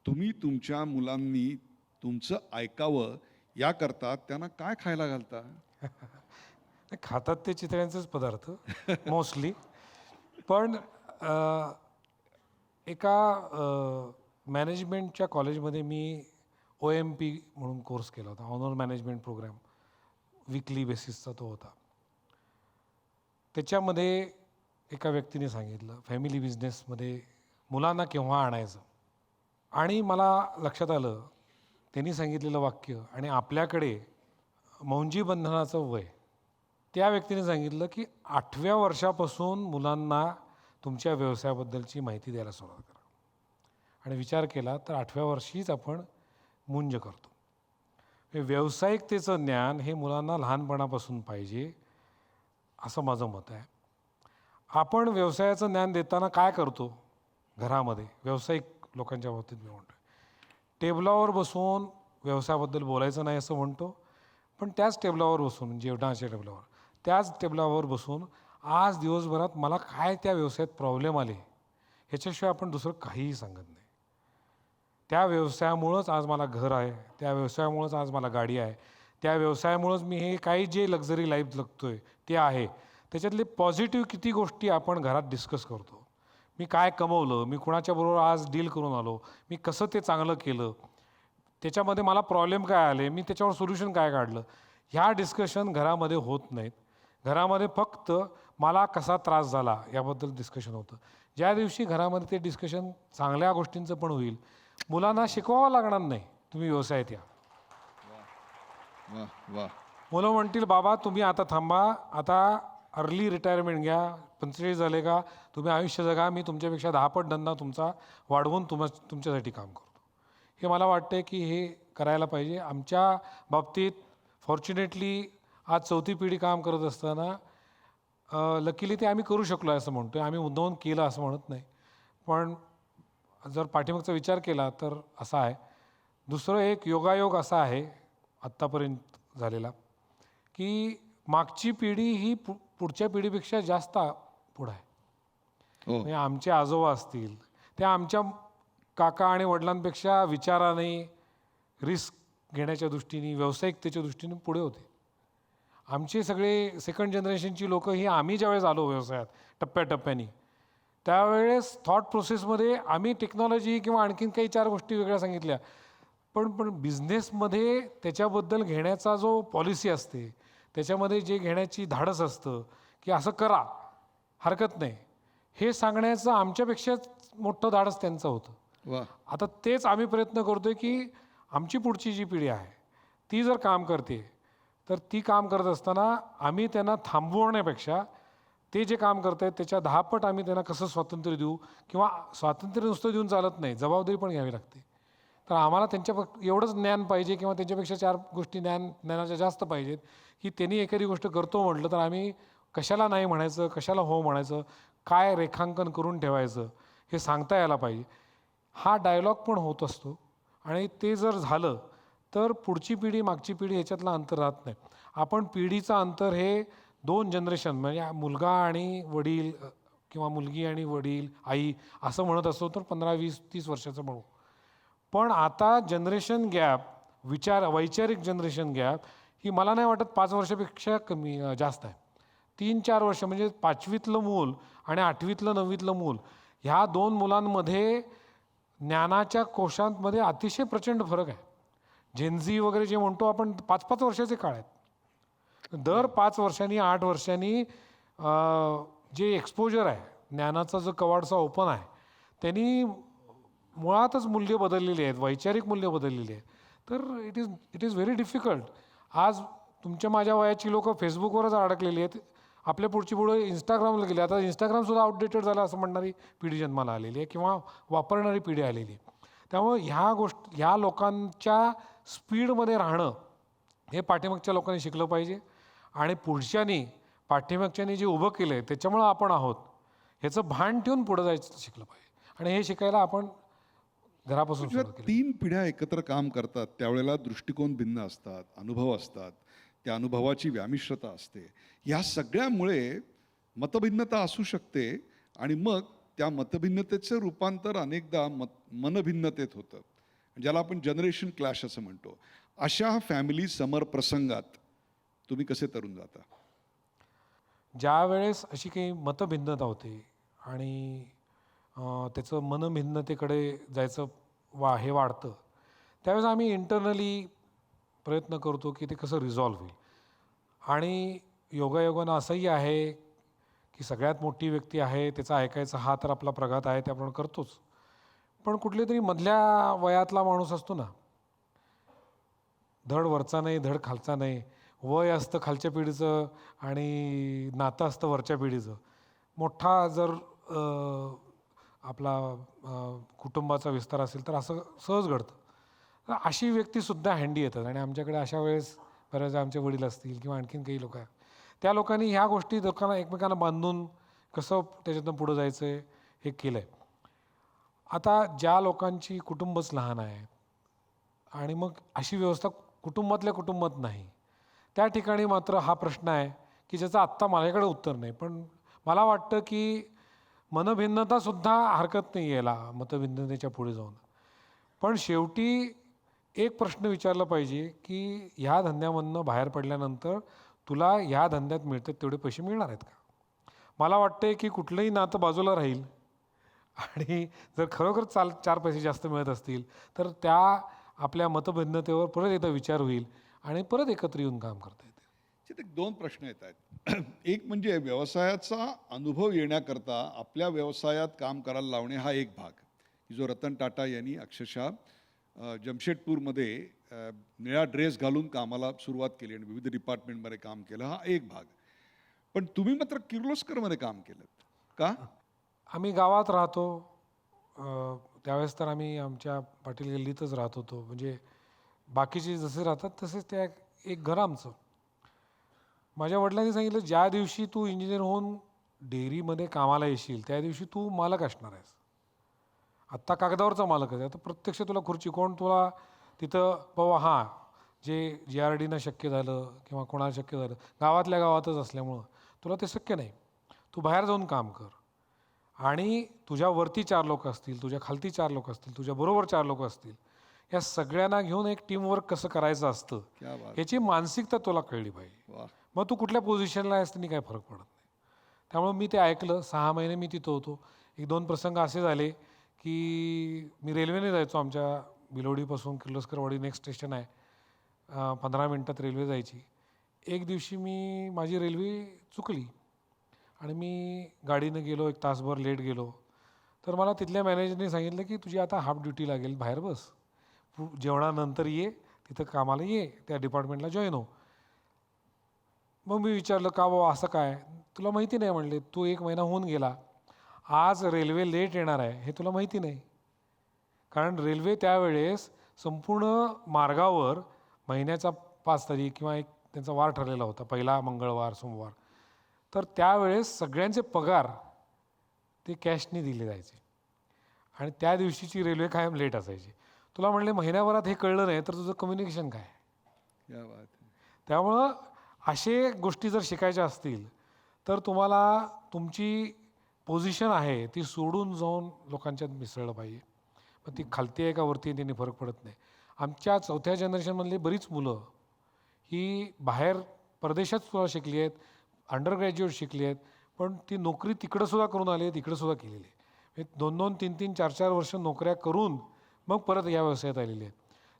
तुम्ही तुमच्या मुलांनी तुमचं ऐकावं याकरता त्यांना काय खायला घालता? खातात ते चितळ्यांचेच पदार्थ मोस्टली. पण एका मॅनेजमेंटच्या कॉलेजमध्ये मी OMP म्हणून कोर्स केला होता, ऑनर मॅनेजमेंट प्रोग्राम. वीकली बेसिसचा तो होता. त्याच्यामध्ये एका व्यक्तीने सांगितलं फॅमिली बिझनेसमध्ये मुलांना केव्हा आणायचं. आणि मला लक्षात आलं त्यांनी सांगितलेलं वाक्य आणि आपल्याकडे मौंजी बंधनाचं वय. त्या व्यक्तीने सांगितलं की 8व्या वर्षापासून मुलांना तुमच्या व्यवसायाबद्दलची माहिती द्यायला सुरुवात करा. आणि विचार केला तर 8व्या वर्षीच आपण मुंज करतो. व्यावसायिकतेचं ज्ञान हे मुलांना लहानपणापासून पाहिजे असं माझं मत आहे. आपण व्यवसायाचं ज्ञान देताना काय करतो घरामध्ये, व्यावसायिक लोकांच्या बाबतीत मी म्हणतो, टेबलावर बसून व्यवसायाबद्दल बोलायचं नाही असं म्हणतो. पण त्याच टेबलावर बसून, जेवणाच्या टेबलावर, त्याच टेबलावर बसून आज दिवसभरात मला काय त्या व्यवसायात प्रॉब्लेम आले ह्याच्याशिवाय आपण दुसरं काहीही सांगत नाही. त्या व्यवसायामुळंच आज मला घर आहे, त्या व्यवसायामुळंच आज मला गाडी आहे, त्या व्यवसायामुळंच मी हे काही जे लक्झरी लाईफ जगतोय ते आहे. त्याच्यातले पॉझिटिव्ह किती गोष्टी आपण घरात डिस्कस करतो. मी काय कमवलं, मी कुणाच्याबरोबर आज डील करून आलो, मी कसं ते चांगलं केलं, त्याच्यामध्ये मला प्रॉब्लेम काय आले, मी त्याच्यावर सोल्युशन काय काढलं, ह्या डिस्कशन घरामध्ये होत नाहीत. घरामध्ये फक्त मला कसा त्रास झाला याबद्दल डिस्कशन होतं. ज्या दिवशी घरामध्ये ते डिस्कशन चांगल्या गोष्टींचं पण होईल, मुलांना शिकवावं लागणार नाही तुम्ही व्यवसायात या. वाह वाह. मुलं म्हणतील बाबा तुम्ही आता थांबा, आता अर्ली रिटायरमेंट घ्या, 45 झाले का तुम्ही आयुष्य जगा, मी तुमच्यापेक्षा 10 पट धंदा तुमचा वाढवून तुमच्यासाठी काम करतो. हे मला वाटतं की हे करायला पाहिजे. आमच्या बाबतीत फॉर्च्युनेटली आज चौथी पिढी काम करत असताना लकीली ते आम्ही करू शकलो आहे असं म्हणतो आहे. आम्ही मुद्दामून केलं असं म्हणत नाही. पण जर पाठीमागचा विचार केला तर असा आहे. दुसरं एक योगायोग असा आहे आत्तापर्यंत झालेला की मागची पिढी ही पुढच्या पिढीपेक्षा जास्त पुढं आहे. म्हणजे आमचे आजोबा असतील ते आमच्या काका आणि वडिलांपेक्षा विचाराने, रिस्क घेण्याच्या दृष्टीने, व्यावसायिकतेच्या दृष्टीने पुढे होते. आमचे सगळे सेकंड जनरेशनची लोकं ही आम्ही ज्यावेळेस आलो व्यवसायात टप्प्याटप्प्याने, त्यावेळेस थॉट प्रोसेसमध्ये आम्ही टेक्नॉलॉजी किंवा आणखीन काही 4 गोष्टी वेगळ्या सांगितल्या. पण बिझनेसमध्ये त्याच्याबद्दल घेण्याचा जो पॉलिसी असते, त्याच्यामध्ये जे घेण्याची धाडस असतं की असं करा, हरकत नाही, हे सांगण्याचं आमच्यापेक्षा मोठं धाडस त्यांचं होतं. आता तेच आम्ही प्रयत्न करतोय की आमची पुढची जी पिढी आहे ती जर काम करते तर ती काम करत असताना आम्ही त्यांना थांबवण्यापेक्षा ते जे काम करत आहेत त्याच्या 10 पट आम्ही त्यांना कसं स्वातंत्र्य देऊ, किंवा स्वातंत्र्य नुसतं देऊन चालत नाही, जबाबदारी पण घ्यावी लागते. तर आम्हाला त्यांच्या एवढंच ज्ञान पाहिजे किंवा त्यांच्यापेक्षा 4 गोष्टी ज्ञानाच्या जास्त पाहिजेत की त्यांनी एखादी गोष्ट करतो म्हटलं तर आम्ही कशाला नाही म्हणायचं, कशाला हो म्हणायचं, काय रेखांकन करून ठेवायचं हे सांगता यायला पाहिजे. हा डायलॉग पण होत असतो आणि ते जर झालं तर पुढची पिढी मागची पिढी ह्याच्यातलं अंतर राहत नाही. आपण पिढीचं अंतर हे 2 जनरेशन म्हणजे मुलगा आणि वडील किंवा मुलगी आणि वडील आई असं म्हणत असतो तर 15, 20, 30 वर्षाचं म्हणू. पण आता जनरेशन गॅप, वैचारिक जनरेशन गॅप ही मला नाही वाटत 5 वर्षापेक्षा कमी जास्त आहे. 3-4 वर्ष म्हणजे 5वीतलं मूल आणि 8वीतलं 9वीतलं मूल, ह्या 2 मुलांमध्ये ज्ञानाच्या कोशांमध्ये अतिशय प्रचंड फरक आहे. जेनझी वगैरे जे म्हणतो आपण 5-5 वर्षाचे काळ आहेत. दर 5 वर्षांनी 8 वर्षांनी जे एक्सपोजर आहे, ज्ञानाचा जो कवाडचा ओपन आहे, त्यांनी मुळातच मूल्य बदललेली आहेत, वैचारिक मूल्य बदललेली आहेत. तर इट इज व्हेरी डिफिकल्ट. आज तुमच्या माझ्या वयाची लोकं फेसबुकवरच अडकलेली आहेत. आपल्या पुढे इंस्टाग्रामला गेले. आता इंस्टाग्रामसुद्धा आउटडेटेड झालं असं म्हणणारी पिढी जन्माला आलेली आहे किंवा वापरणारी पिढी आलेली आहे. त्यामुळे ह्या लोकांच्या स्पीडमध्ये राहणं हे पाठीमागच्या लोकांनी शिकलं पाहिजे आणि पुढच्यानी पाठीमागच्यानी जे उभं केलं आहे त्याच्यामुळं आपण आहोत ह्याचं भान ठेवून पुढं जायचं शिकलं पाहिजे आणि हे शिकायला आपण घरापासून जेव्हा सुरुवात केली. 3 पिढ्या एकत्र काम करतात त्यावेळेला दृष्टिकोन भिन्न असतात, अनुभव असतात, त्या अनुभवाची व्यामिश्रता असते. या सगळ्यामुळे मतभिन्नता असू शकते आणि मग त्या मतभिन्नतेचं रूपांतर अनेकदा मनभिन्नतेत होतं, ज्याला आपण जनरेशन क्लॅश असं म्हणतो. अशा फॅमिली समर प्रसंगात तुम्ही कसे तरुण जाता? ज्या वेळेस अशी काही मतभिन्नता होते आणि त्याचं मनभिन्नतेकडे जायचं हे वाढतं, त्यावेळेस आम्ही इंटरनली प्रयत्न करतो की ते कसं रिझॉल्व्ह होईल. आणि योगायोगानं असंही आहे की सगळ्यात मोठी व्यक्ती आहे, त्याचा ऐकायचा हा तर आपला प्रघात आहे, ते आपण करतोच. पण कुठले तरी मधल्या वयातला माणूस असतो ना, धड वरचा नाही धड खालचा नाही, वय असतं खालच्या पिढीचं आणि नातं असतं वरच्या पिढीचं. मोठा जर आपला कुटुंबाचा विस्तार असेल तर असं सहज घडतं. तर अशी व्यक्तीसुद्धा हँडी येतात आणि आमच्याकडे अशा वेळेस बऱ्याच आमचे वडील असतील किंवा आणखीन काही लोक आहेत, त्या लोकांनी ह्या गोष्टी लोकांना एकमेकांना बांधून कसं त्याच्यातून पुढं जायचं आहे हे केलं आहे. आता ज्या लोकांची कुटुंबच लहान आहे आणि मग अशी व्यवस्था कुटुंबातल्या कुटुंबात नाही, त्या ठिकाणी मात्र हा प्रश्न आहे की ज्याचं आत्ता माझ्याकडे उत्तर नाही. पण मला वाटतं की मनभिन्नतासुद्धा हरकत नाही यायला मतभिन्नतेच्या पुढे जाऊन. पण शेवटी एक प्रश्न विचारला पाहिजे की ह्या धंद्यामधनं बाहेर पडल्यानंतर तुला ह्या धंद्यात मिळतात तेवढे पैसे मिळणार आहेत का? मला वाटते की कुठलंही नातं बाजूला राहील आणि जर खरोखर 4 पैसे जास्त मिळत असतील तर त्या आपल्या मतभिन्नतेवर परत एकदा विचार होईल आणि परत एकत्र येऊन काम करता येते. त्याच्यात 2 प्रश्न येत आहेत. एक म्हणजे व्यवसायाचा अनुभव येण्याकरता आपल्या व्यवसायात काम करायला लावणे हा एक भाग, की जो रतन टाटा यांनी अक्षरशः जमशेदपूरमध्ये निळा ड्रेस घालून कामाला सुरुवात केली आणि विविध डिपार्टमेंटमध्ये काम केलं, हा एक भाग. पण तुम्ही मात्र किर्लोस्करमध्ये काम केलं का? आम्ही गावात राहतो. त्यावेळेस तर आम्ही आमच्या पाटील गल्लीतच राहत होतो. म्हणजे बाकीचे जसे राहतात तसेच त्या एक घर आमचं. माझ्या वडिलांनी सांगितलं, ज्या दिवशी तू इंजिनियर होऊन डेअरीमध्ये कामाला येशील त्या दिवशी तू मालक असणार आहेस. आत्ता कागदावरचा मालक आहे, आता प्रत्यक्ष तुला खुर्ची कोण तुला तिथं बाबा हां, जे GRDनं शक्य झालं किंवा कोणाला शक्य झालं, गावातल्या गावातच असल्यामुळं तुला ते शक्य नाही. तू बाहेर जाऊन काम कर आणि तुझ्यावरती 4 लोक असतील, तुझ्या खालती 4 लोक असतील, तुझ्याबरोबर 4 लोक असतील. या सगळ्यांना घेऊन एक टीमवर्क कसं करायचं असतं क्या बात. याची मानसिकता तुला कळली पाहिजे. वा. मग तू कुठल्या पोझिशनला आहेस त्यांनी काही फरक पडत नाही. त्यामुळे मी ते ऐकलं. 6 महिने मी तिथं होतो. 1-2 प्रसंग असे झाले की मी रेल्वेने जायचो. आमच्या बिलोडीपासून किर्लोस्करवाडी नेक्स्ट स्टेशन आहे. 15 मिनटात रेल्वे जायची. एक दिवशी माझी रेल्वे चुकली आणि मी गाडीनं गेलो, 1 तासभर लेट गेलो. तर मला तिथल्या मॅनेजरने सांगितलं की तुझी आता हाफ ड्युटी लागेल, बाहेर बस. जेवणानंतर ये, तिथं कामाला ये, त्या डिपार्टमेंटला जॉईन हो. मग मी विचारलं का बाबा असं काय? तुला माहिती नाही म्हणले, तू 1 महिना होऊन गेला, आज रेल्वे लेट येणार आहे हे तुला माहिती नाही. कारण रेल्वे त्यावेळेस संपूर्ण मार्गावर महिन्याचा 5 तारीख किंवा एक त्यांचा वार ठरलेला होता, पहिला मंगळवार, सोमवार. तर त्यावेळेस सगळ्यांचे पगार ते कॅशनी दिले जायचे आणि त्या दिवशीची रेल्वे कायम लेट असायची. तुला म्हणले महिन्याभरात हे कळलं नाही तर तुझं कम्युनिकेशन काय? क्या बात है. त्यामुळं असे गोष्टी जर शिकायच्या असतील तर तुम्हाला तुमची पोझिशन आहे ती सोडून जाऊन लोकांच्यात मिसळलं पाहिजे. मग ती खालती आहे का वरती आहे त्यांनी फरक पडत नाही. आमच्या 4थ्या जनरेशनमधली बरीच मुलं ही बाहेर परदेशात सुद्धा शिकली आहेत, अंडर ग्रॅज्युएट शिकली आहेत, पण ती नोकरी तिकडंसुद्धा करून आली आहे, इकडंसुद्धा केलेली आहे. 2-2, 3-3, 4-4 वर्ष नोकऱ्या करून मग परत या व्यवसायात आलेली आहेत.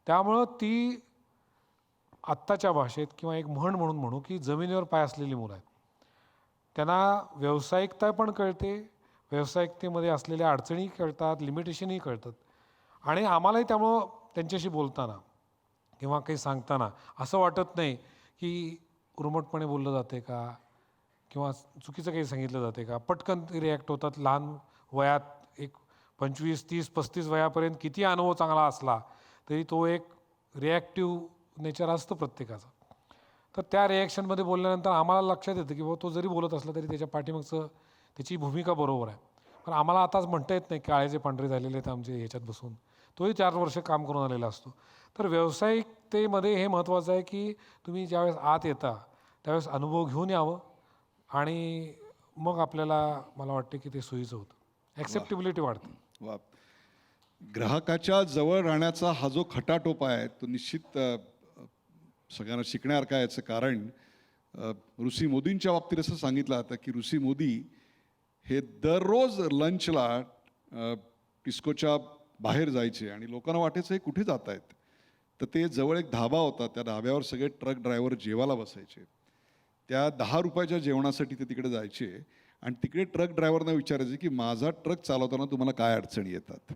त्यामुळं ती आत्ताच्या भाषेत किंवा एक म्हण म्हणून म्हणू की जमिनीवर पाय असलेली मुलं आहेत. त्यांना व्यावसायिकता पण कळते, व्यावसायिकतेमध्ये असलेल्या अडचणी कळतात, लिमिटेशनही कळतात. आणि आम्हालाही त्यामुळं त्यांच्याशी बोलताना किंवा काही सांगताना असं वाटत नाही की उर्मटपणे बोललं जाते का किंवा चुकीचं काही सांगितलं जाते का. पटकन रिॲक्ट होतात. लहान वयात एक 25, 30, 35 वयापर्यंत किती अनुभव चांगला असला तरी तो एक रिॲक्टिव्ह नेचर असतं प्रत्येकाचं. तर त्या रिॲक्शनमध्ये बोलल्यानंतर आम्हाला लक्षात येतं की बाबा तो जरी बोलत असला तरी त्याच्या पाठीमागचं त्याची भूमिका बरोबर आहे. पण आम्हाला आताच म्हणता येत नाही काळे पांढरे झालेले आहेत आमचे ह्याच्यात बसून. तोही 4 वर्ष काम करून आलेला असतो. तर व्यावसायिकतेमध्ये हे महत्त्वाचं आहे की तुम्ही ज्यावेळेस आत येता त्यावेळेस अनुभव घेऊन यावं आणि मग आपल्याला मला वाटते की ते सोयीचं होतं. ॲक्सेप्टेबिलिटी वाढते. वा, ग्राहकाच्या जवळ राहण्याचा हा जो खटाटोप आहे तो निश्चित सगळ्यांना शिकण्यासारखं आहे. याचं कारण ऋषी मोदींच्या बाबतीत असं सांगितलं जातं की ऋषी मोदी हे दररोज लंचला टिस्कोच्या बाहेर जायचे आणि लोकांना वाटायचं हे कुठे जात आहेत. तर ते जवळ एक धाबा होता, त्या धाब्यावर सगळे ट्रक ड्रायव्हर जेवायला बसायचे. त्या 10 रुपयाच्या जेवणासाठी ते तिकडे जायचे आणि तिकडे ट्रक ड्रायव्हरना विचारायचे की माझा ट्रक चालवताना तुम्हाला काय अडचणी येतात,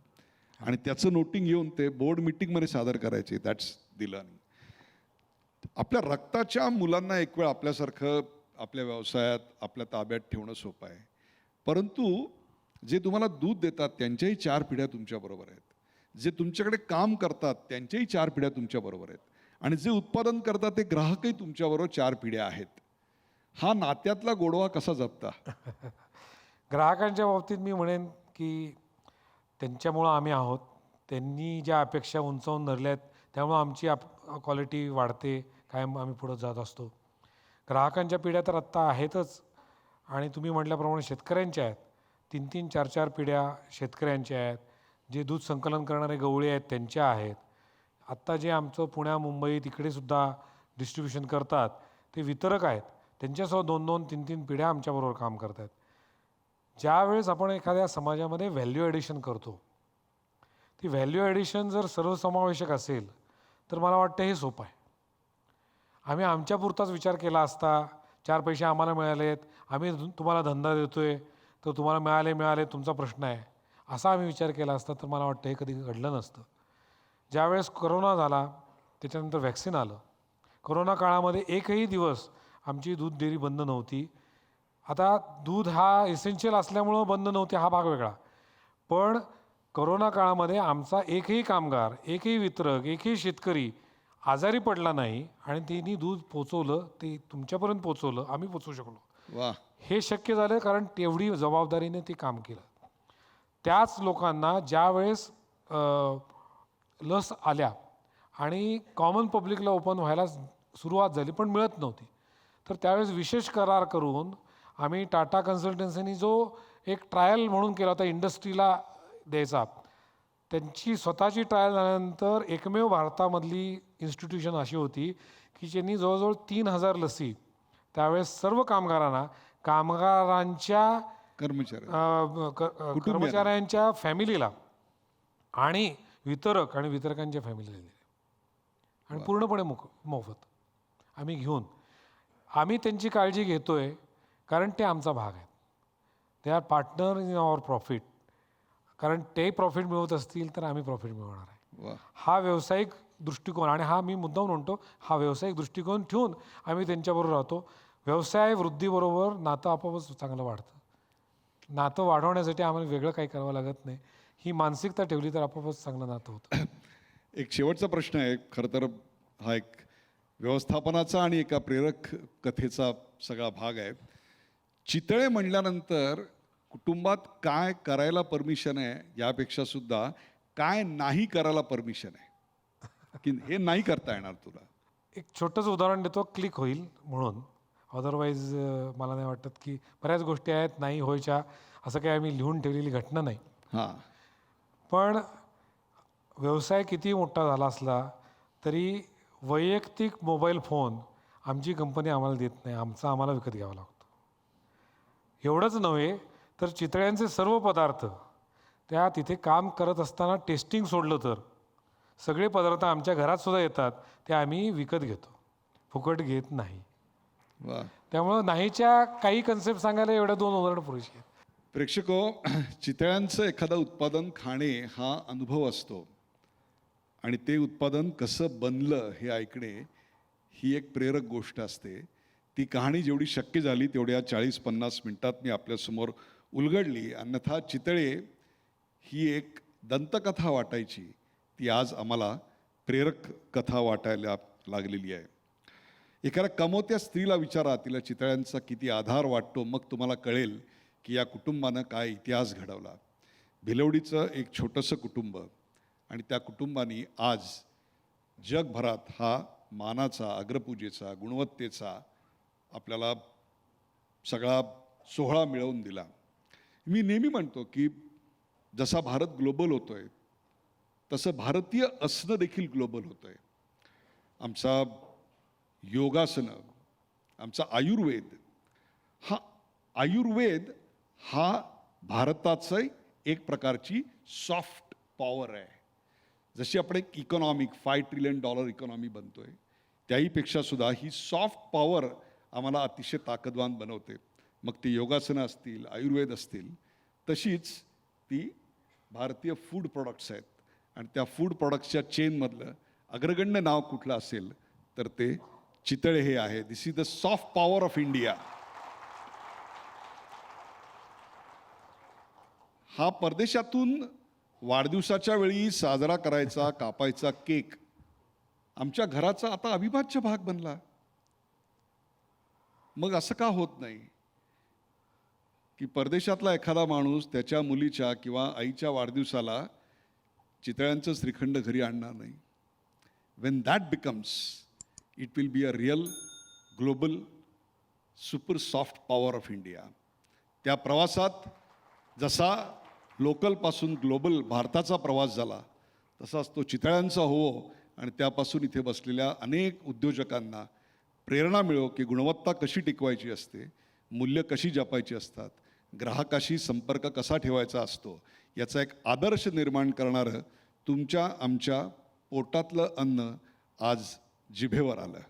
आणि त्याचं नोटिंग घेऊन ते बोर्ड मिटिंगमध्ये सादर करायचे. दॅट्स दिलं. आपल्या रक्ताच्या मुलांना एक वेळ आपल्यासारखं आपल्या व्यवसायात आपल्या ताब्यात ठेवणं सोपं आहे, परंतु जे तुम्हाला दूध देतात त्यांच्याही 4 पिढ्या तुमच्याबरोबर आहेत. जे तुमच्याकडे काम करतात त्यांच्याही 4 पिढ्या तुमच्याबरोबर आहेत, आणि जे उत्पादन करतात ते ग्राहकही तुमच्याबरोबर 4 पिढ्या आहेत. हा नात्यातला गोडवा कसा जपता? ग्राहकांच्या बाबतीत मी म्हणेन की त्यांच्यामुळं आम्ही आहोत. त्यांनी ज्या अपेक्षा उंचावून धरल्या आहेत त्यामुळं आमची क्वालिटी वाढते, कायम आम्ही पुढं जात असतो. ग्राहकांच्या पिढ्या तर आत्ता आहेतच, आणि तुम्ही म्हटल्याप्रमाणे शेतकऱ्यांच्या आहेत. 3-3, 4-4 पिढ्या शेतकऱ्यांच्या आहेत. जे दूध संकलन करणारे गवळी आहेत त्यांच्या आहेत. आत्ता जे आमचं पुण्या मुंबई तिकडे सुद्धा डिस्ट्रीब्युशन करतात ते वितरक आहेत. त्यांच्यासह 2-2, 3-3 पिढ्या आमच्याबरोबर काम करत आहेत. ज्यावेळेस आपण एखाद्या समाजामध्ये व्हॅल्यू ॲडिशन करतो, ती व्हॅल्यू ॲडिशन जर सर्वसमावेशक असेल तर मला वाटतं हे सोपं आहे. आम्ही आमच्यापुरताच विचार केला असता, 4 पैसे आम्हाला मिळालेत, आम्ही तुम्हाला धंदा देतोय तर तुम्हाला मिळाले तुमचा प्रश्न आहे, असा आम्ही विचार केला असता तर मला वाटतं हे कधी घडलं नसतं. ज्यावेळेस कोरोना झाला त्याच्यानंतर वॅक्सिन आलं. कोरोना काळामध्ये एकही दिवस आमची दूध डेअरी बंद नव्हती. आता दूध हा इसेन्शियल असल्यामुळं बंद नव्हते हा भाग वेगळा, पण कोरोना काळामध्ये आमचा एकही कामगार, एकही वितरक, एकही शेतकरी आजारी पडला नाही आणि त्यांनी दूध पोचवलं, ते तुमच्यापर्यंत पोचवलं, आम्ही पोचवू शकलो. वा, हे शक्य झालं कारण तेवढी जबाबदारीने ते काम केलं. त्याच लोकांना ज्यावेळेस लस आल्या आणि कॉमन पब्लिकला ओपन व्हायला सुरुवात झाली पण मिळत नव्हती, तर त्यावेळेस विशेष करार करून आम्ही टाटा कन्सल्टन्सीनी जो एक ट्रायल म्हणून केला होता इंडस्ट्रीला द्यायचा, त्यांची स्वतःची ट्रायल झाल्यानंतर एकमेव भारतामधली इन्स्टिट्यूशन अशी होती की ज्यांनी जवळजवळ 3000 लसी त्यावेळेस सर्व कामगारांच्या कर्मचाऱ्यांच्या फॅमिलीला आणि वितरकांच्या फॅमिलीला दिले, आणि पूर्णपणे मोफत आम्ही घेऊन. आम्ही त्यांची काळजी घेतोय कारण ते आमचा भाग आहेत. They are partner in our profit. कारण ते प्रॉफिट मिळवत असतील तर आम्ही प्रॉफिट मिळवणार आहे. हा व्यावसायिक दृष्टिकोन, आणि हा मी मुद्दाम म्हणतो, हा व्यावसायिक दृष्टिकोन ठेवून आम्ही त्यांच्याबरोबर राहतो. व्यवसाय वृद्धीबरोबर नातं आपोआपच चांगलं वाढतं. नातं वाढवण्यासाठी आम्हाला वेगळं काही करावं लागत नाही. ही मानसिकता ठेवली तर आपोआपच चांगलं नातं होतं. एक शेवटचा प्रश्न आहे. खरं तर हा एक व्यवस्थापनाचा आणि एका प्रेरक कथेचा सगळा भाग आहे. चितळे म्हणल्यानंतर कुटुंबात काय करायला परमिशन आहे यापेक्षा सुद्धा काय नाही करायला परमिशन आहे, की हे नाही करता येणार तुला. एक छोटंसं उदाहरण देतो, क्लिक होईल म्हणून. अदरवाईज मला नाही वाटत की बऱ्याच गोष्टी आहेत नाही व्हायच्या, असं काही आम्ही लिहून ठेवलेली घटना नाही. हां, पण व्यवसाय किती मोठा झाला असला तरी वैयक्तिक मोबाईल फोन आमची कंपनी आम्हाला देत नाही, आमचा आम्हाला विकत घ्यावा लागतो. एवढंच नव्हे तर चितळ्यांचे सर्व पदार्थ त्या तिथे काम करत असताना टेस्टिंग सोडलं तर सगळे पदार्थ आमच्या घरात सुद्धा येतात, ते आम्ही विकत घेतो, फुकट घेत नाही. वा, त्यामुळं नाहीच्या काही कन्सेप्ट सांगायला एवढ्या 2 उदाहरणं पुरेशी आहेत. प्रेक्षको, चितळ्यांचं एखादं उत्पादन खाणे हा अनुभव असतो आणि ते उत्पादन कसं बनलं हे ऐकणे ही एक प्रेरक गोष्ट असते. ती कहाणी जेवढी शक्य झाली तेवढ्या 40-50 मिनिटात मी आपल्यासमोर उलगडली. अन्यथा चितळे ही एक दंतकथा वाटायची, ती आज आम्हाला प्रेरक कथा वाटायला लागलेली आहे. एखाद्या कमवत्या स्त्रीला विचारा तिला चितळ्यांचा किती आधार वाटतो, मग तुम्हाला कळेल की या कुटुंबानं काय इतिहास घडवला. भिलवडीचं एक छोटंसं कुटुंब आणि त्या कुटुंबाने आज जगभरात हा मानाचा, अग्रपूजेचा, गुणवत्तेचा आपल्याला सगळा सोहळा मिळवून दिला. मी नेहमी म्हणतो की जसा भारत ग्लोबल होतोय तसं भारतीय असणं देखील ग्लोबल होतंय. आमचा योगासनं, आमचा आयुर्वेद हा भारताचं एक प्रकारची सॉफ्ट पॉवर आहे. जशी आपण एक इकॉनॉमिक $5 ट्रिलियन इकॉनॉमी बनतोय, त्याहीपेक्षा सुद्धा ही सॉफ्ट पॉवर आम्हाला अतिशय ताकदवान बनवते. मग ते योगासनं असतील, आयुर्वेद असतील, तशीच ती भारतीय फूड प्रॉडक्ट्स आहेत. आणि त्या फूड प्रॉडक्ट्सच्या चेनमधलं अग्रगण्य नाव कुठलं असेल तर ते चितळे हे आहे. This is the soft power of India. हा परदेशातून वाढदिवसाच्या वेळी साजरा करायचा कापायचा केक आमच्या घराचा आता अविभाज्य भाग बनला. मग असं का होत नाही की परदेशातला एखादा माणूस त्याच्या मुलीच्या किंवा आईच्या वाढदिवसाला चितळ्यांचं श्रीखंड घरी आणणार नाही? Wien that becomes it will be a real global super soft power of India. त्या प्रवासात जसा लोकलपासून ग्लोबल भारताचा प्रवास झाला तसाच तो चितळ्यांचा हो आणि त्यापासून इथे बसलेल्या अनेक उद्योजकांना प्रेरणा मिळो की गुणवत्ता कशी टिकवायची असते, मूल्य कशी जपायची असतात, ग्राहकाशी संपर्क कसा ठेवायचा असतो, याचा एक आदर्श निर्माण करणारं तुमच्या आमच्या पोटातलं अन्न आज जिभेवर आलं.